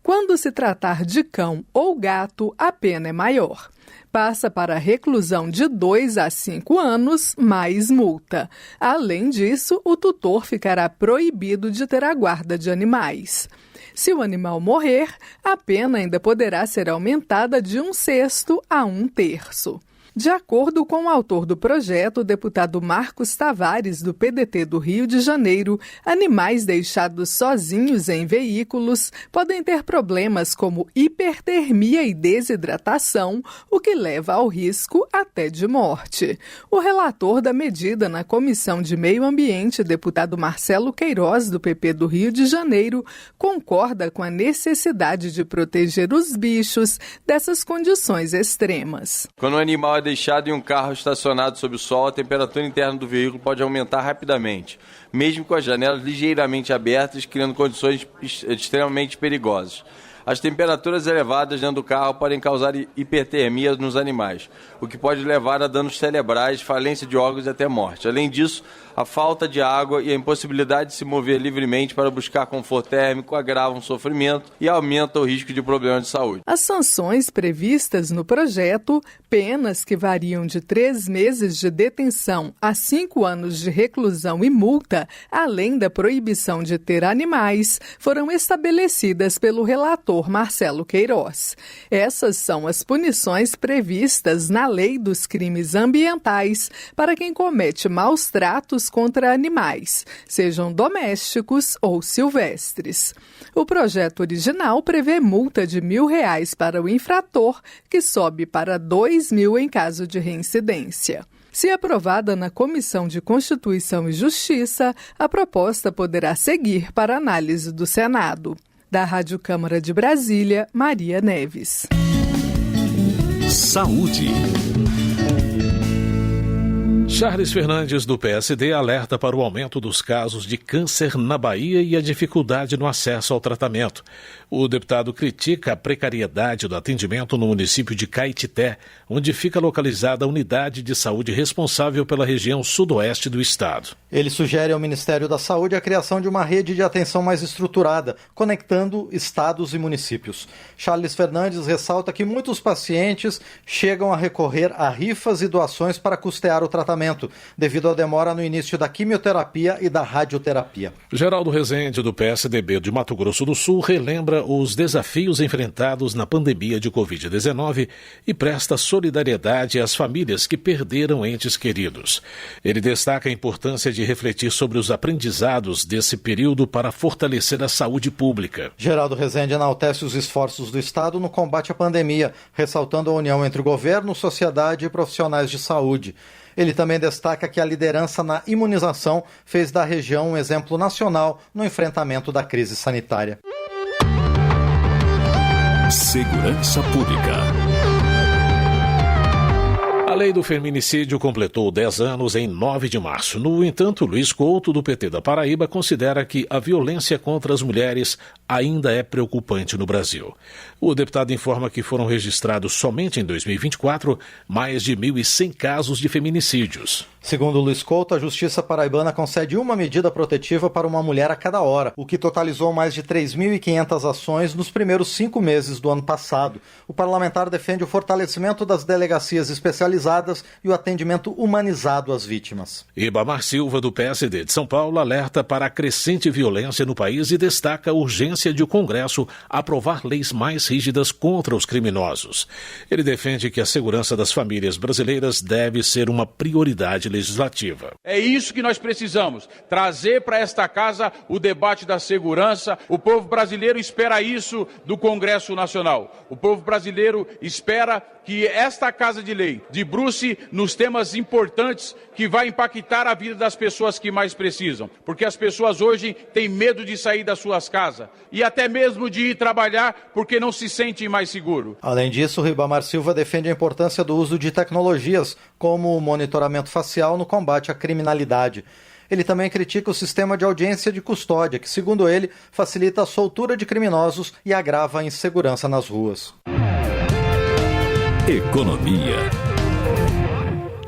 S17: Quando se tratar de cão ou gato, a pena é maior. Passa para reclusão de 2 a 5 anos, mais multa. Além disso, o tutor ficará proibido de ter a guarda de animais. Se o animal morrer, a pena ainda poderá ser aumentada de 1/6 a 1/3. De acordo com o autor do projeto, o deputado Marcos Tavares, do PDT do Rio de Janeiro, animais deixados sozinhos em veículos podem ter problemas como hipertermia e desidratação, o que leva ao risco até de morte. O relator da medida na Comissão de Meio Ambiente, deputado Marcelo Queiroz, do PP do Rio de Janeiro, concorda com a necessidade de proteger os bichos dessas condições extremas.
S18: Quando o animal é deixado em um carro estacionado sob o sol, a temperatura interna do veículo pode aumentar rapidamente, mesmo com as janelas ligeiramente abertas, criando condições extremamente perigosas. As temperaturas elevadas dentro do carro podem causar hipertermia nos animais, o que pode levar a danos cerebrais, falência de órgãos e até morte. Além disso, a falta de água e a impossibilidade de se mover livremente para buscar conforto térmico agravam o sofrimento e aumentam o risco de problemas de saúde.
S17: As sanções previstas no projeto, penas que variam de 3 meses de detenção a 5 anos de reclusão e multa, além da proibição de ter animais, foram estabelecidas pelo relator Marcelo Queiroz. Essas são as punições previstas na Lei dos Crimes Ambientais para quem comete maus tratos contra animais, sejam domésticos ou silvestres. O projeto original prevê multa de R$1.000 para o infrator, que sobe para R$2.000 em caso de reincidência. Se aprovada na Comissão de Constituição e Justiça, a proposta poderá seguir para análise do Senado. Da Rádio Câmara de Brasília, Maria Neves.
S21: Saúde.
S3: Charles Fernandes, do PSD, alerta para o aumento dos casos de câncer na Bahia e a dificuldade no acesso ao tratamento. O deputado critica a precariedade do atendimento no município de Caetité, onde fica localizada a unidade de saúde responsável pela região sudoeste do estado.
S16: Ele sugere ao Ministério da Saúde a criação de uma rede de atenção mais estruturada, conectando estados e municípios. Charles Fernandes ressalta que muitos pacientes chegam a recorrer a rifas e doações para custear o tratamento, devido à demora no início da quimioterapia e da radioterapia.
S3: Geraldo Rezende, do PSDB de Mato Grosso do Sul, relembra os desafios enfrentados na pandemia de Covid-19 e presta solidariedade às famílias que perderam entes queridos. Ele destaca a importância de refletir sobre os aprendizados desse período para fortalecer a saúde pública.
S16: Geraldo Rezende enaltece os esforços do Estado no combate à pandemia, ressaltando a união entre governo, sociedade e profissionais de saúde. Ele também destaca que a liderança na imunização fez da região um exemplo nacional no enfrentamento da crise sanitária.
S21: Segurança Pública.
S3: A lei do feminicídio completou 10 anos em 9 de março. No entanto, Luiz Couto, do PT da Paraíba, considera que a violência contra as mulheres ainda é preocupante no Brasil. O deputado informa que foram registrados somente em 2024 mais de 1.100 casos de feminicídios.
S16: Segundo Luiz Couto, a Justiça Paraibana concede uma medida protetiva para uma mulher a cada hora, o que totalizou mais de 3.500 ações nos primeiros 5 meses do ano passado. O parlamentar defende o fortalecimento das delegacias especializadas e o atendimento humanizado às vítimas.
S3: Ribamar Silva, do PSD de São Paulo, alerta para a crescente violência no país e destaca a urgência de o Congresso aprovar leis mais rígidas contra os criminosos. Ele defende que a segurança das famílias brasileiras deve ser uma prioridade legislativa.
S19: É isso que nós precisamos, trazer para esta casa o debate da segurança. O povo brasileiro espera isso do Congresso Nacional. O povo brasileiro espera que esta Casa de Lei debruce nos temas importantes que vai impactar a vida das pessoas que mais precisam. Porque as pessoas hoje têm medo de sair das suas casas e até mesmo de ir trabalhar porque não se sentem mais seguros.
S16: Além disso, Ribamar Silva defende a importância do uso de tecnologias, como o monitoramento facial no combate à criminalidade. Ele também critica o sistema de audiência de custódia, que, segundo ele, facilita a soltura de criminosos e agrava a insegurança nas ruas.
S21: Economia.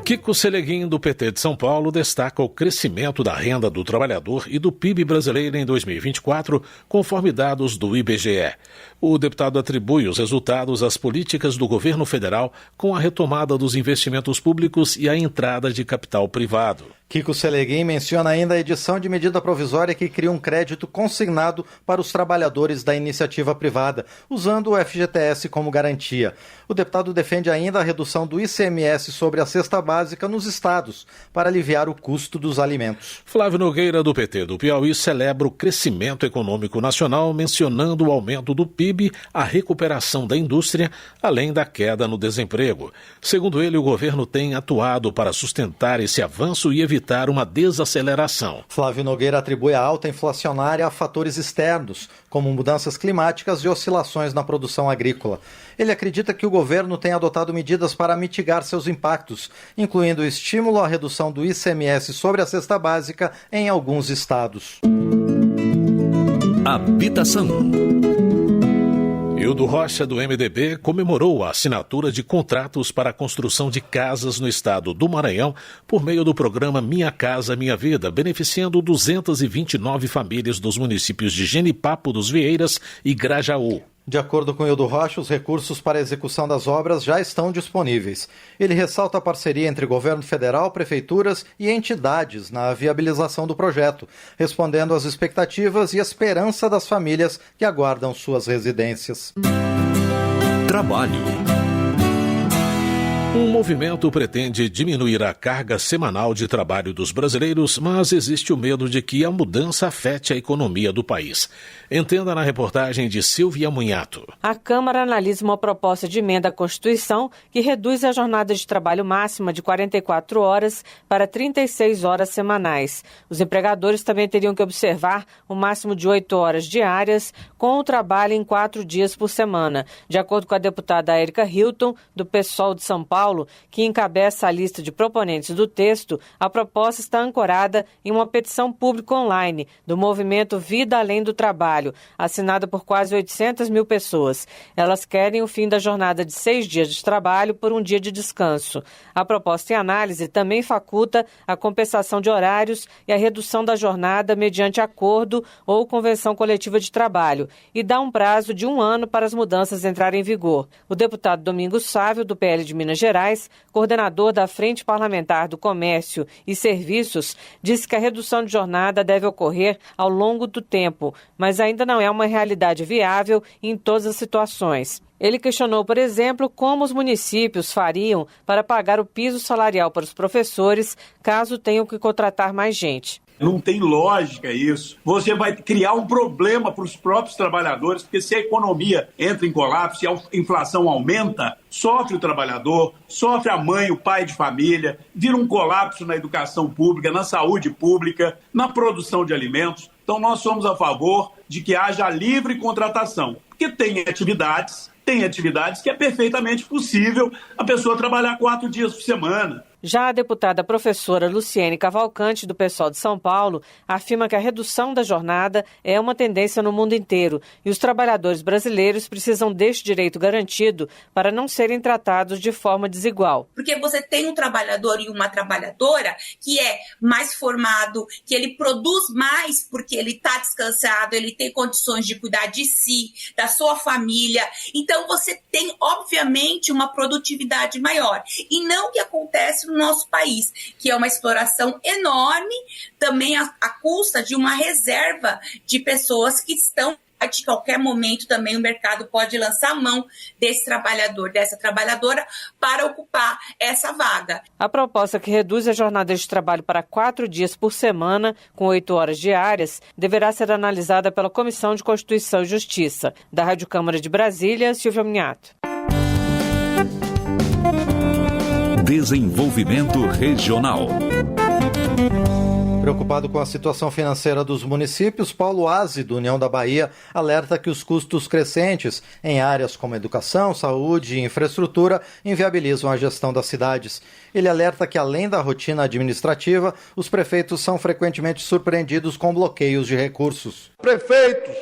S3: Kiko Seleguin, do PT de São Paulo, destaca o crescimento da renda do trabalhador e do PIB brasileiro em 2024, conforme dados do IBGE. O deputado atribui os resultados às políticas do governo federal com a retomada dos investimentos públicos e a entrada de capital privado.
S16: Kiko Seleguin menciona ainda a edição de medida provisória que cria um crédito consignado para os trabalhadores da iniciativa privada, usando o FGTS como garantia. O deputado defende ainda a redução do ICMS sobre a cesta básica nos estados, para aliviar o custo dos alimentos.
S3: Flávio Nogueira, do PT do Piauí, celebra o crescimento econômico nacional, mencionando o aumento do PIB, a recuperação da indústria, além da queda no desemprego. Segundo ele, o governo tem atuado para sustentar esse avanço e evitar uma desaceleração.
S16: Flávio Nogueira atribui a alta inflacionária a fatores externos, como mudanças climáticas e oscilações na produção agrícola. Ele acredita que o governo tem adotado medidas para mitigar seus impactos, incluindo o estímulo à redução do ICMS sobre a cesta básica em alguns estados.
S21: Habitação.
S3: Hildo Rocha, do MDB, comemorou a assinatura de contratos para a construção de casas no estado do Maranhão por meio do programa Minha Casa Minha Vida, beneficiando 229 famílias dos municípios de Genipapo dos Vieiras e Grajaú.
S16: De acordo com Hildo Rocha, os recursos para a execução das obras já estão disponíveis. Ele ressalta a parceria entre governo federal, prefeituras e entidades na viabilização do projeto, respondendo às expectativas e esperança das famílias que aguardam suas residências.
S21: Trabalho.
S3: Um movimento pretende diminuir a carga semanal de trabalho dos brasileiros, mas existe o medo de que a mudança afete a economia do país. Entenda na reportagem de Silvia Munhato.
S20: A Câmara analisa uma proposta de emenda à Constituição que reduz a jornada de trabalho máxima de 44 horas para 36 horas semanais. Os empregadores também teriam que observar o máximo de 8 horas diárias, com o trabalho em 4 dias por semana. De acordo com a deputada Érica Hilton, do PSOL de São Paulo, que encabeça a lista de proponentes do texto, a proposta está ancorada em uma petição pública online do movimento Vida Além do Trabalho, assinada por quase 800 mil pessoas. Elas querem o fim da jornada de 6 dias de trabalho por um dia de descanso. A proposta em análise também faculta a compensação de horários e a redução da jornada mediante acordo ou convenção coletiva de trabalho e dá um prazo de 1 ano para as mudanças entrarem em vigor. O deputado Domingos Sávio, do PL de Minas Gerais, coordenador da Frente Parlamentar do Comércio e Serviços, disse que a redução de jornada deve ocorrer ao longo do tempo, mas ainda não é uma realidade viável em todas as situações. Ele questionou, por exemplo, como os municípios fariam para pagar o piso salarial para os professores caso tenham que contratar mais gente.
S1: Não tem lógica isso. Você vai criar um problema para os próprios trabalhadores, porque se a economia entra em colapso, se a inflação aumenta, sofre o trabalhador, sofre a mãe, o pai de família, vira um colapso na educação pública, na saúde pública, na produção de alimentos. Então nós somos a favor de que haja livre contratação, porque tem atividades que é perfeitamente possível a pessoa trabalhar 4 dias por semana.
S20: Já a deputada professora Luciene Cavalcante, do PSOL de São Paulo, afirma que a redução da jornada é uma tendência no mundo inteiro e os trabalhadores brasileiros precisam deste direito garantido para não serem tratados de forma desigual.
S22: Porque você tem um trabalhador e uma trabalhadora que é mais formado, que ele produz mais porque ele está descansado, ele tem condições de cuidar de si, da sua família. Então você tem, obviamente, uma produtividade maior. E não o que acontece no nosso país, que é uma exploração enorme, também à custa de uma reserva de pessoas que estão, de qualquer momento também o mercado pode lançar a mão desse trabalhador, dessa trabalhadora, para ocupar essa vaga.
S20: A proposta que reduz a jornada de trabalho para 4 dias por semana, com 8 horas diárias, deverá ser analisada pela Comissão de Constituição e Justiça. Da Rádio Câmara de Brasília, Silvia Minhato.
S23: Desenvolvimento Regional.
S16: Preocupado com a situação financeira dos municípios, Paulo Aze, do União da Bahia, alerta que os custos crescentes em áreas como educação, saúde e infraestrutura inviabilizam a gestão das cidades. Ele alerta que, além da rotina administrativa, os prefeitos são frequentemente surpreendidos com bloqueios de recursos.
S14: Prefeitos,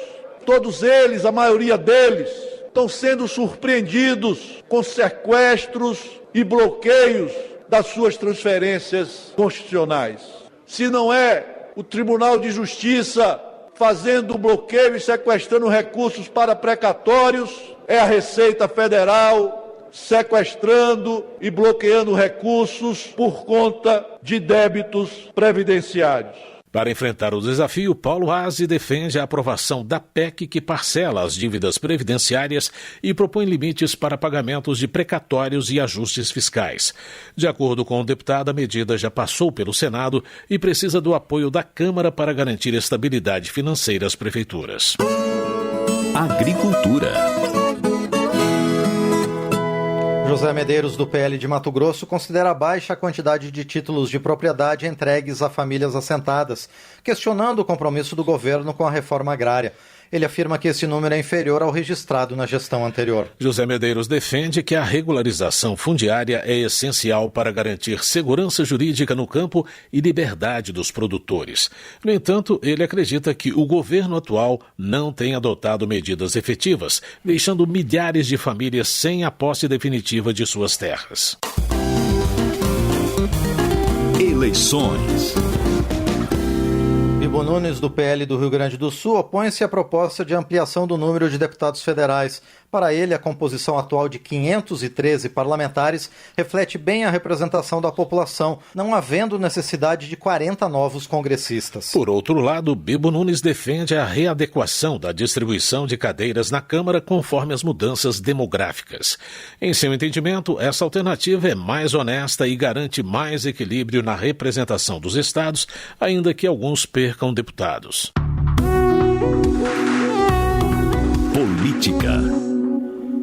S14: todos eles, a maioria deles, estão sendo surpreendidos com sequestros e bloqueios das suas transferências constitucionais. Se não é o Tribunal de Justiça fazendo bloqueio e sequestrando recursos para precatórios, é a Receita Federal sequestrando e bloqueando recursos por conta de débitos previdenciários.
S3: Para enfrentar o desafio, Paulo Aze defende a aprovação da PEC que parcela as dívidas previdenciárias e propõe limites para pagamentos de precatórios e ajustes fiscais. De acordo com o deputado, a medida já passou pelo Senado e precisa do apoio da Câmara para garantir estabilidade financeira às prefeituras.
S23: Agricultura.
S16: José Medeiros, do PL de Mato Grosso, considera baixa a quantidade de títulos de propriedade entregues a famílias assentadas, questionando o compromisso do governo com a reforma agrária. Ele afirma que esse número é inferior ao registrado na gestão anterior.
S3: José Medeiros defende que a regularização fundiária é essencial para garantir segurança jurídica no campo e liberdade dos produtores. No entanto, ele acredita que o governo atual não tem adotado medidas efetivas, deixando milhares de famílias sem a posse definitiva de suas terras.
S23: Eleições.
S16: Bibo Nunes, do PL do Rio Grande do Sul, opõe-se à proposta de ampliação do número de deputados federais. Para ele, a composição atual de 513 parlamentares reflete bem a representação da população, não havendo necessidade de 40 novos congressistas.
S3: Por outro lado, Bibo Nunes defende a readequação da distribuição de cadeiras na Câmara conforme as mudanças demográficas. Em seu entendimento, essa alternativa é mais honesta e garante mais equilíbrio na representação dos estados, ainda que alguns percam deputados.
S23: Política.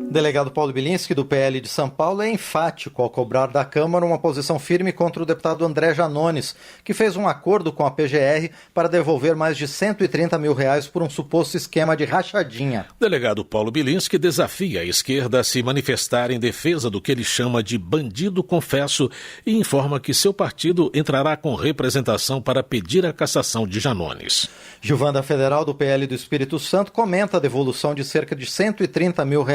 S16: O delegado Paulo Bilinski, do PL de São Paulo, é enfático ao cobrar da Câmara uma posição firme contra o deputado André Janones, que fez um acordo com a PGR para devolver mais de R$130 mil por um suposto esquema de rachadinha.
S3: O delegado Paulo Bilinski desafia a esquerda a se manifestar em defesa do que ele chama de bandido confesso e informa que seu partido entrará com representação para pedir a cassação de Janones.
S16: Gilvanda Federal, do PL do Espírito Santo, comenta a devolução de cerca de R$130 mil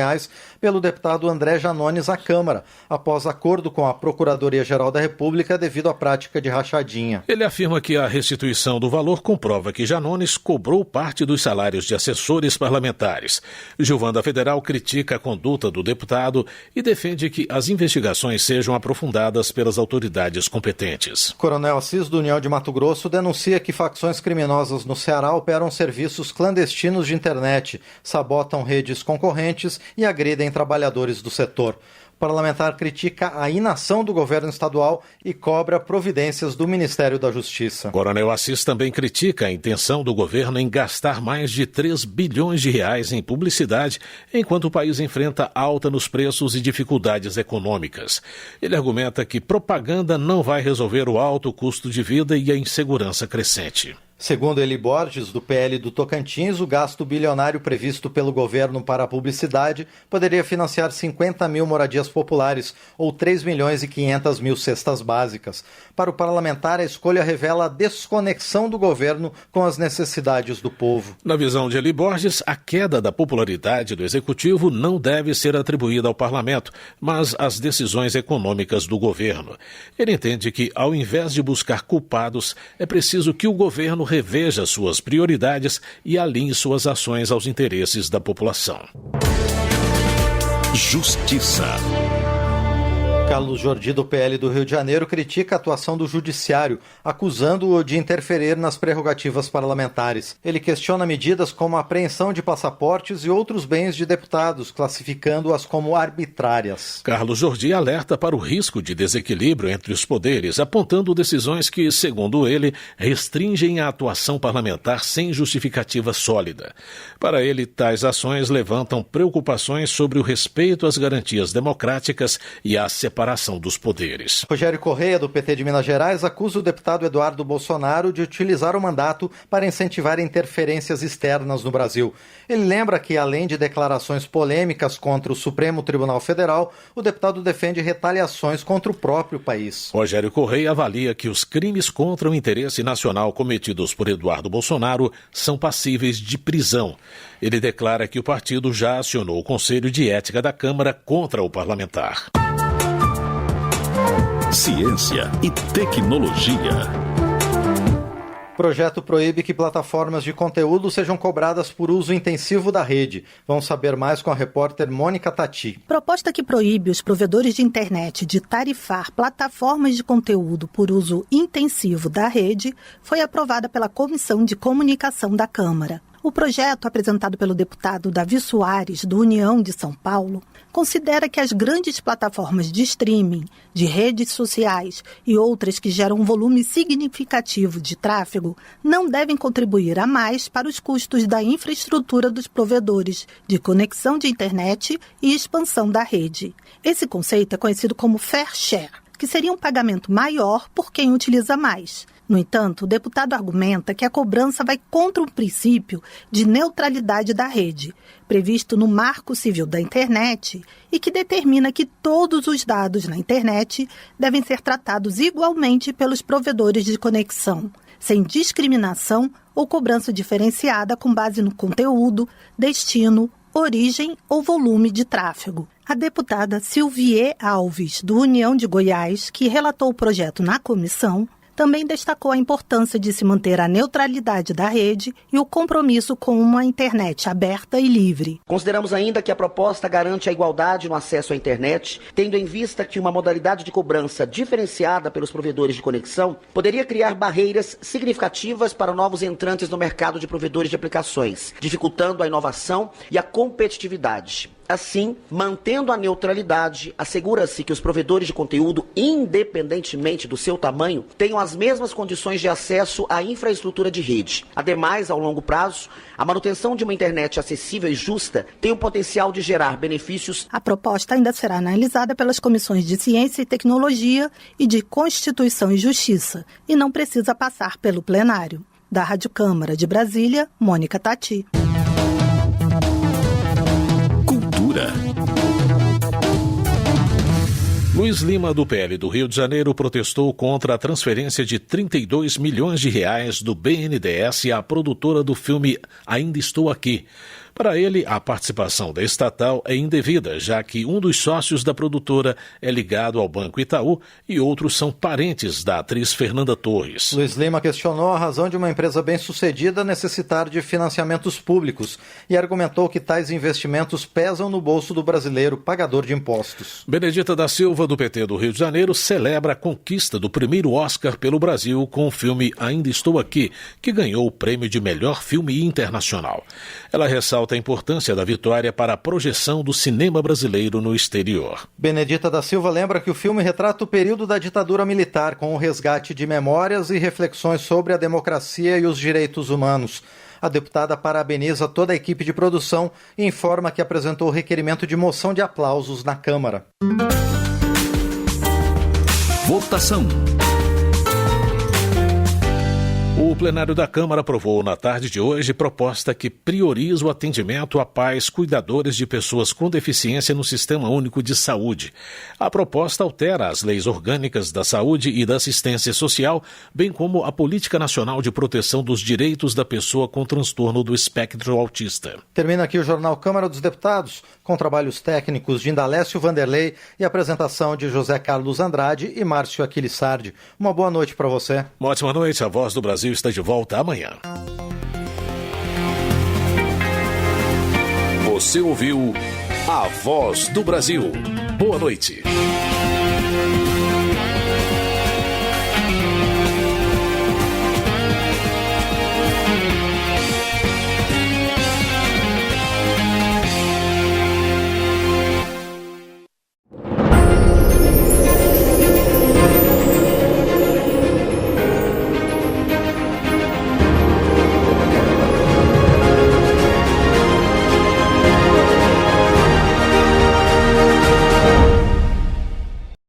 S16: pelo deputado André Janones à Câmara, após acordo com a Procuradoria-Geral da República devido à prática de rachadinha.
S3: Ele afirma que a restituição do valor comprova que Janones cobrou parte dos salários de assessores parlamentares. Gilvanda Federal critica a conduta do deputado e defende que as investigações sejam aprofundadas pelas autoridades competentes.
S16: Coronel Assis, do União de Mato Grosso, denuncia que facções criminosas no Ceará operam serviços clandestinos de internet, sabotam redes concorrentes e agridem trabalhadores do setor. parlamentar critica a inação do governo estadual e cobra providências do Ministério da Justiça.
S3: Coronel Assis também critica a intenção do governo em gastar mais de 3 bilhões de reais em publicidade, enquanto o país enfrenta alta nos preços e dificuldades econômicas. Ele argumenta que propaganda não vai resolver o alto custo de vida e a insegurança crescente.
S16: Segundo Eli Borges, do PL do Tocantins, o gasto bilionário previsto pelo governo para a publicidade poderia financiar 50 mil moradias populares ou 3 milhões e 500 mil cestas básicas. Para o parlamentar, a escolha revela a desconexão do governo com as necessidades do povo.
S3: Na visão de Eli Borges, a queda da popularidade do executivo não deve ser atribuída ao parlamento, mas às decisões econômicas do governo. Ele entende que, ao invés de buscar culpados, é preciso que o governo reveja suas prioridades e alinhe suas ações aos interesses da população.
S23: Justiça.
S16: Carlos Jordi, do PL do Rio de Janeiro, critica a atuação do Judiciário, acusando-o de interferir nas prerrogativas parlamentares. Ele questiona medidas como a apreensão de passaportes e outros bens de deputados, classificando-as como arbitrárias.
S3: Carlos Jordi alerta para o risco de desequilíbrio entre os poderes, apontando decisões que, segundo ele, restringem a atuação parlamentar sem justificativa sólida. Para ele, tais ações levantam preocupações sobre o respeito às garantias democráticas e à separação dos poderes.
S16: Rogério Correia, do PT de Minas Gerais, acusa o deputado Eduardo Bolsonaro de utilizar o mandato para incentivar interferências externas no Brasil. Ele lembra que, além de declarações polêmicas contra o Supremo Tribunal Federal, o deputado defende retaliações contra o próprio país.
S3: Rogério Correia avalia que os crimes contra o interesse nacional cometidos por Eduardo Bolsonaro são passíveis de prisão. Ele declara que o partido já acionou o Conselho de Ética da Câmara contra o parlamentar.
S23: Ciência e tecnologia.
S16: O projeto proíbe que plataformas de conteúdo sejam cobradas por uso intensivo da rede. Vamos saber mais com a repórter Mônica Tati.
S6: Proposta que proíbe os provedores de internet de tarifar plataformas de conteúdo por uso intensivo da rede foi aprovada pela Comissão de Comunicação da Câmara. O projeto, apresentado pelo deputado Davi Soares, do União de São Paulo, considera que as grandes plataformas de streaming, de redes sociais e outras que geram um volume significativo de tráfego não devem contribuir a mais para os custos da infraestrutura dos provedores de conexão de internet e expansão da rede. Esse conceito é conhecido como fair share, que seria um pagamento maior por quem utiliza mais. No entanto, o deputado argumenta que a cobrança vai contra o princípio de neutralidade da rede, previsto no Marco Civil da Internet, e que determina que todos os dados na internet devem ser tratados igualmente pelos provedores de conexão, sem discriminação ou cobrança diferenciada com base no conteúdo, destino, origem ou volume de tráfego. A deputada Silvie Alves, do União de Goiás, que relatou o projeto na comissão, também destacou a importância de se manter a neutralidade da rede e o compromisso com uma internet aberta e livre.
S7: Consideramos ainda que a proposta garante a igualdade no acesso à internet, tendo em vista que uma modalidade de cobrança diferenciada pelos provedores de conexão poderia criar barreiras significativas para novos entrantes no mercado de provedores de aplicações, dificultando a inovação e a competitividade. Assim, mantendo a neutralidade, assegura-se que os provedores de conteúdo, independentemente do seu tamanho, tenham as mesmas condições de acesso à infraestrutura de rede. Ademais, ao longo prazo, a manutenção de uma internet acessível e justa tem o potencial de gerar benefícios.
S6: A proposta ainda será analisada pelas comissões de Ciência e Tecnologia e de Constituição e Justiça, e não precisa passar pelo plenário. Da Rádio Câmara de Brasília, Mônica Tati.
S3: Luiz Lima, do PL do Rio de Janeiro, protestou contra a transferência de 32 milhões de reais do BNDES à produtora do filme Ainda Estou Aqui. Para ele, a participação da estatal é indevida, já que um dos sócios da produtora é ligado ao Banco Itaú e outros são parentes da atriz Fernanda Torres.
S16: Luiz Lima questionou a razão de uma empresa bem-sucedida necessitar de financiamentos públicos e argumentou que tais investimentos pesam no bolso do brasileiro pagador de impostos.
S3: Benedita da Silva, do PT do Rio de Janeiro, celebra a conquista do primeiro Oscar pelo Brasil com o filme Ainda Estou Aqui, que ganhou o prêmio de melhor filme internacional. Ela ressalta ressalta a importância da vitória para a projeção do cinema brasileiro no exterior.
S16: Benedita da Silva lembra que o filme retrata o período da ditadura militar, com o resgate de memórias e reflexões sobre a democracia e os direitos humanos. A deputada parabeniza toda a equipe de produção e informa que apresentou o requerimento de moção de aplausos na Câmara.
S23: Votação.
S3: O plenário da Câmara aprovou na tarde de hoje proposta que prioriza o atendimento a pais cuidadores de pessoas com deficiência no Sistema Único de Saúde. A proposta altera as leis orgânicas da saúde e da assistência social, bem como a Política Nacional de Proteção dos Direitos da Pessoa com Transtorno do Espectro Autista.
S16: Termina aqui o Jornal Câmara dos Deputados, com trabalhos técnicos de Indalécio Vanderlei e apresentação de José Carlos Andrade e Márcio Aquilissardi. Uma boa noite para você.
S3: Uma ótima noite. A Voz do Brasil está de volta amanhã.
S23: Você ouviu A Voz do Brasil. Boa noite.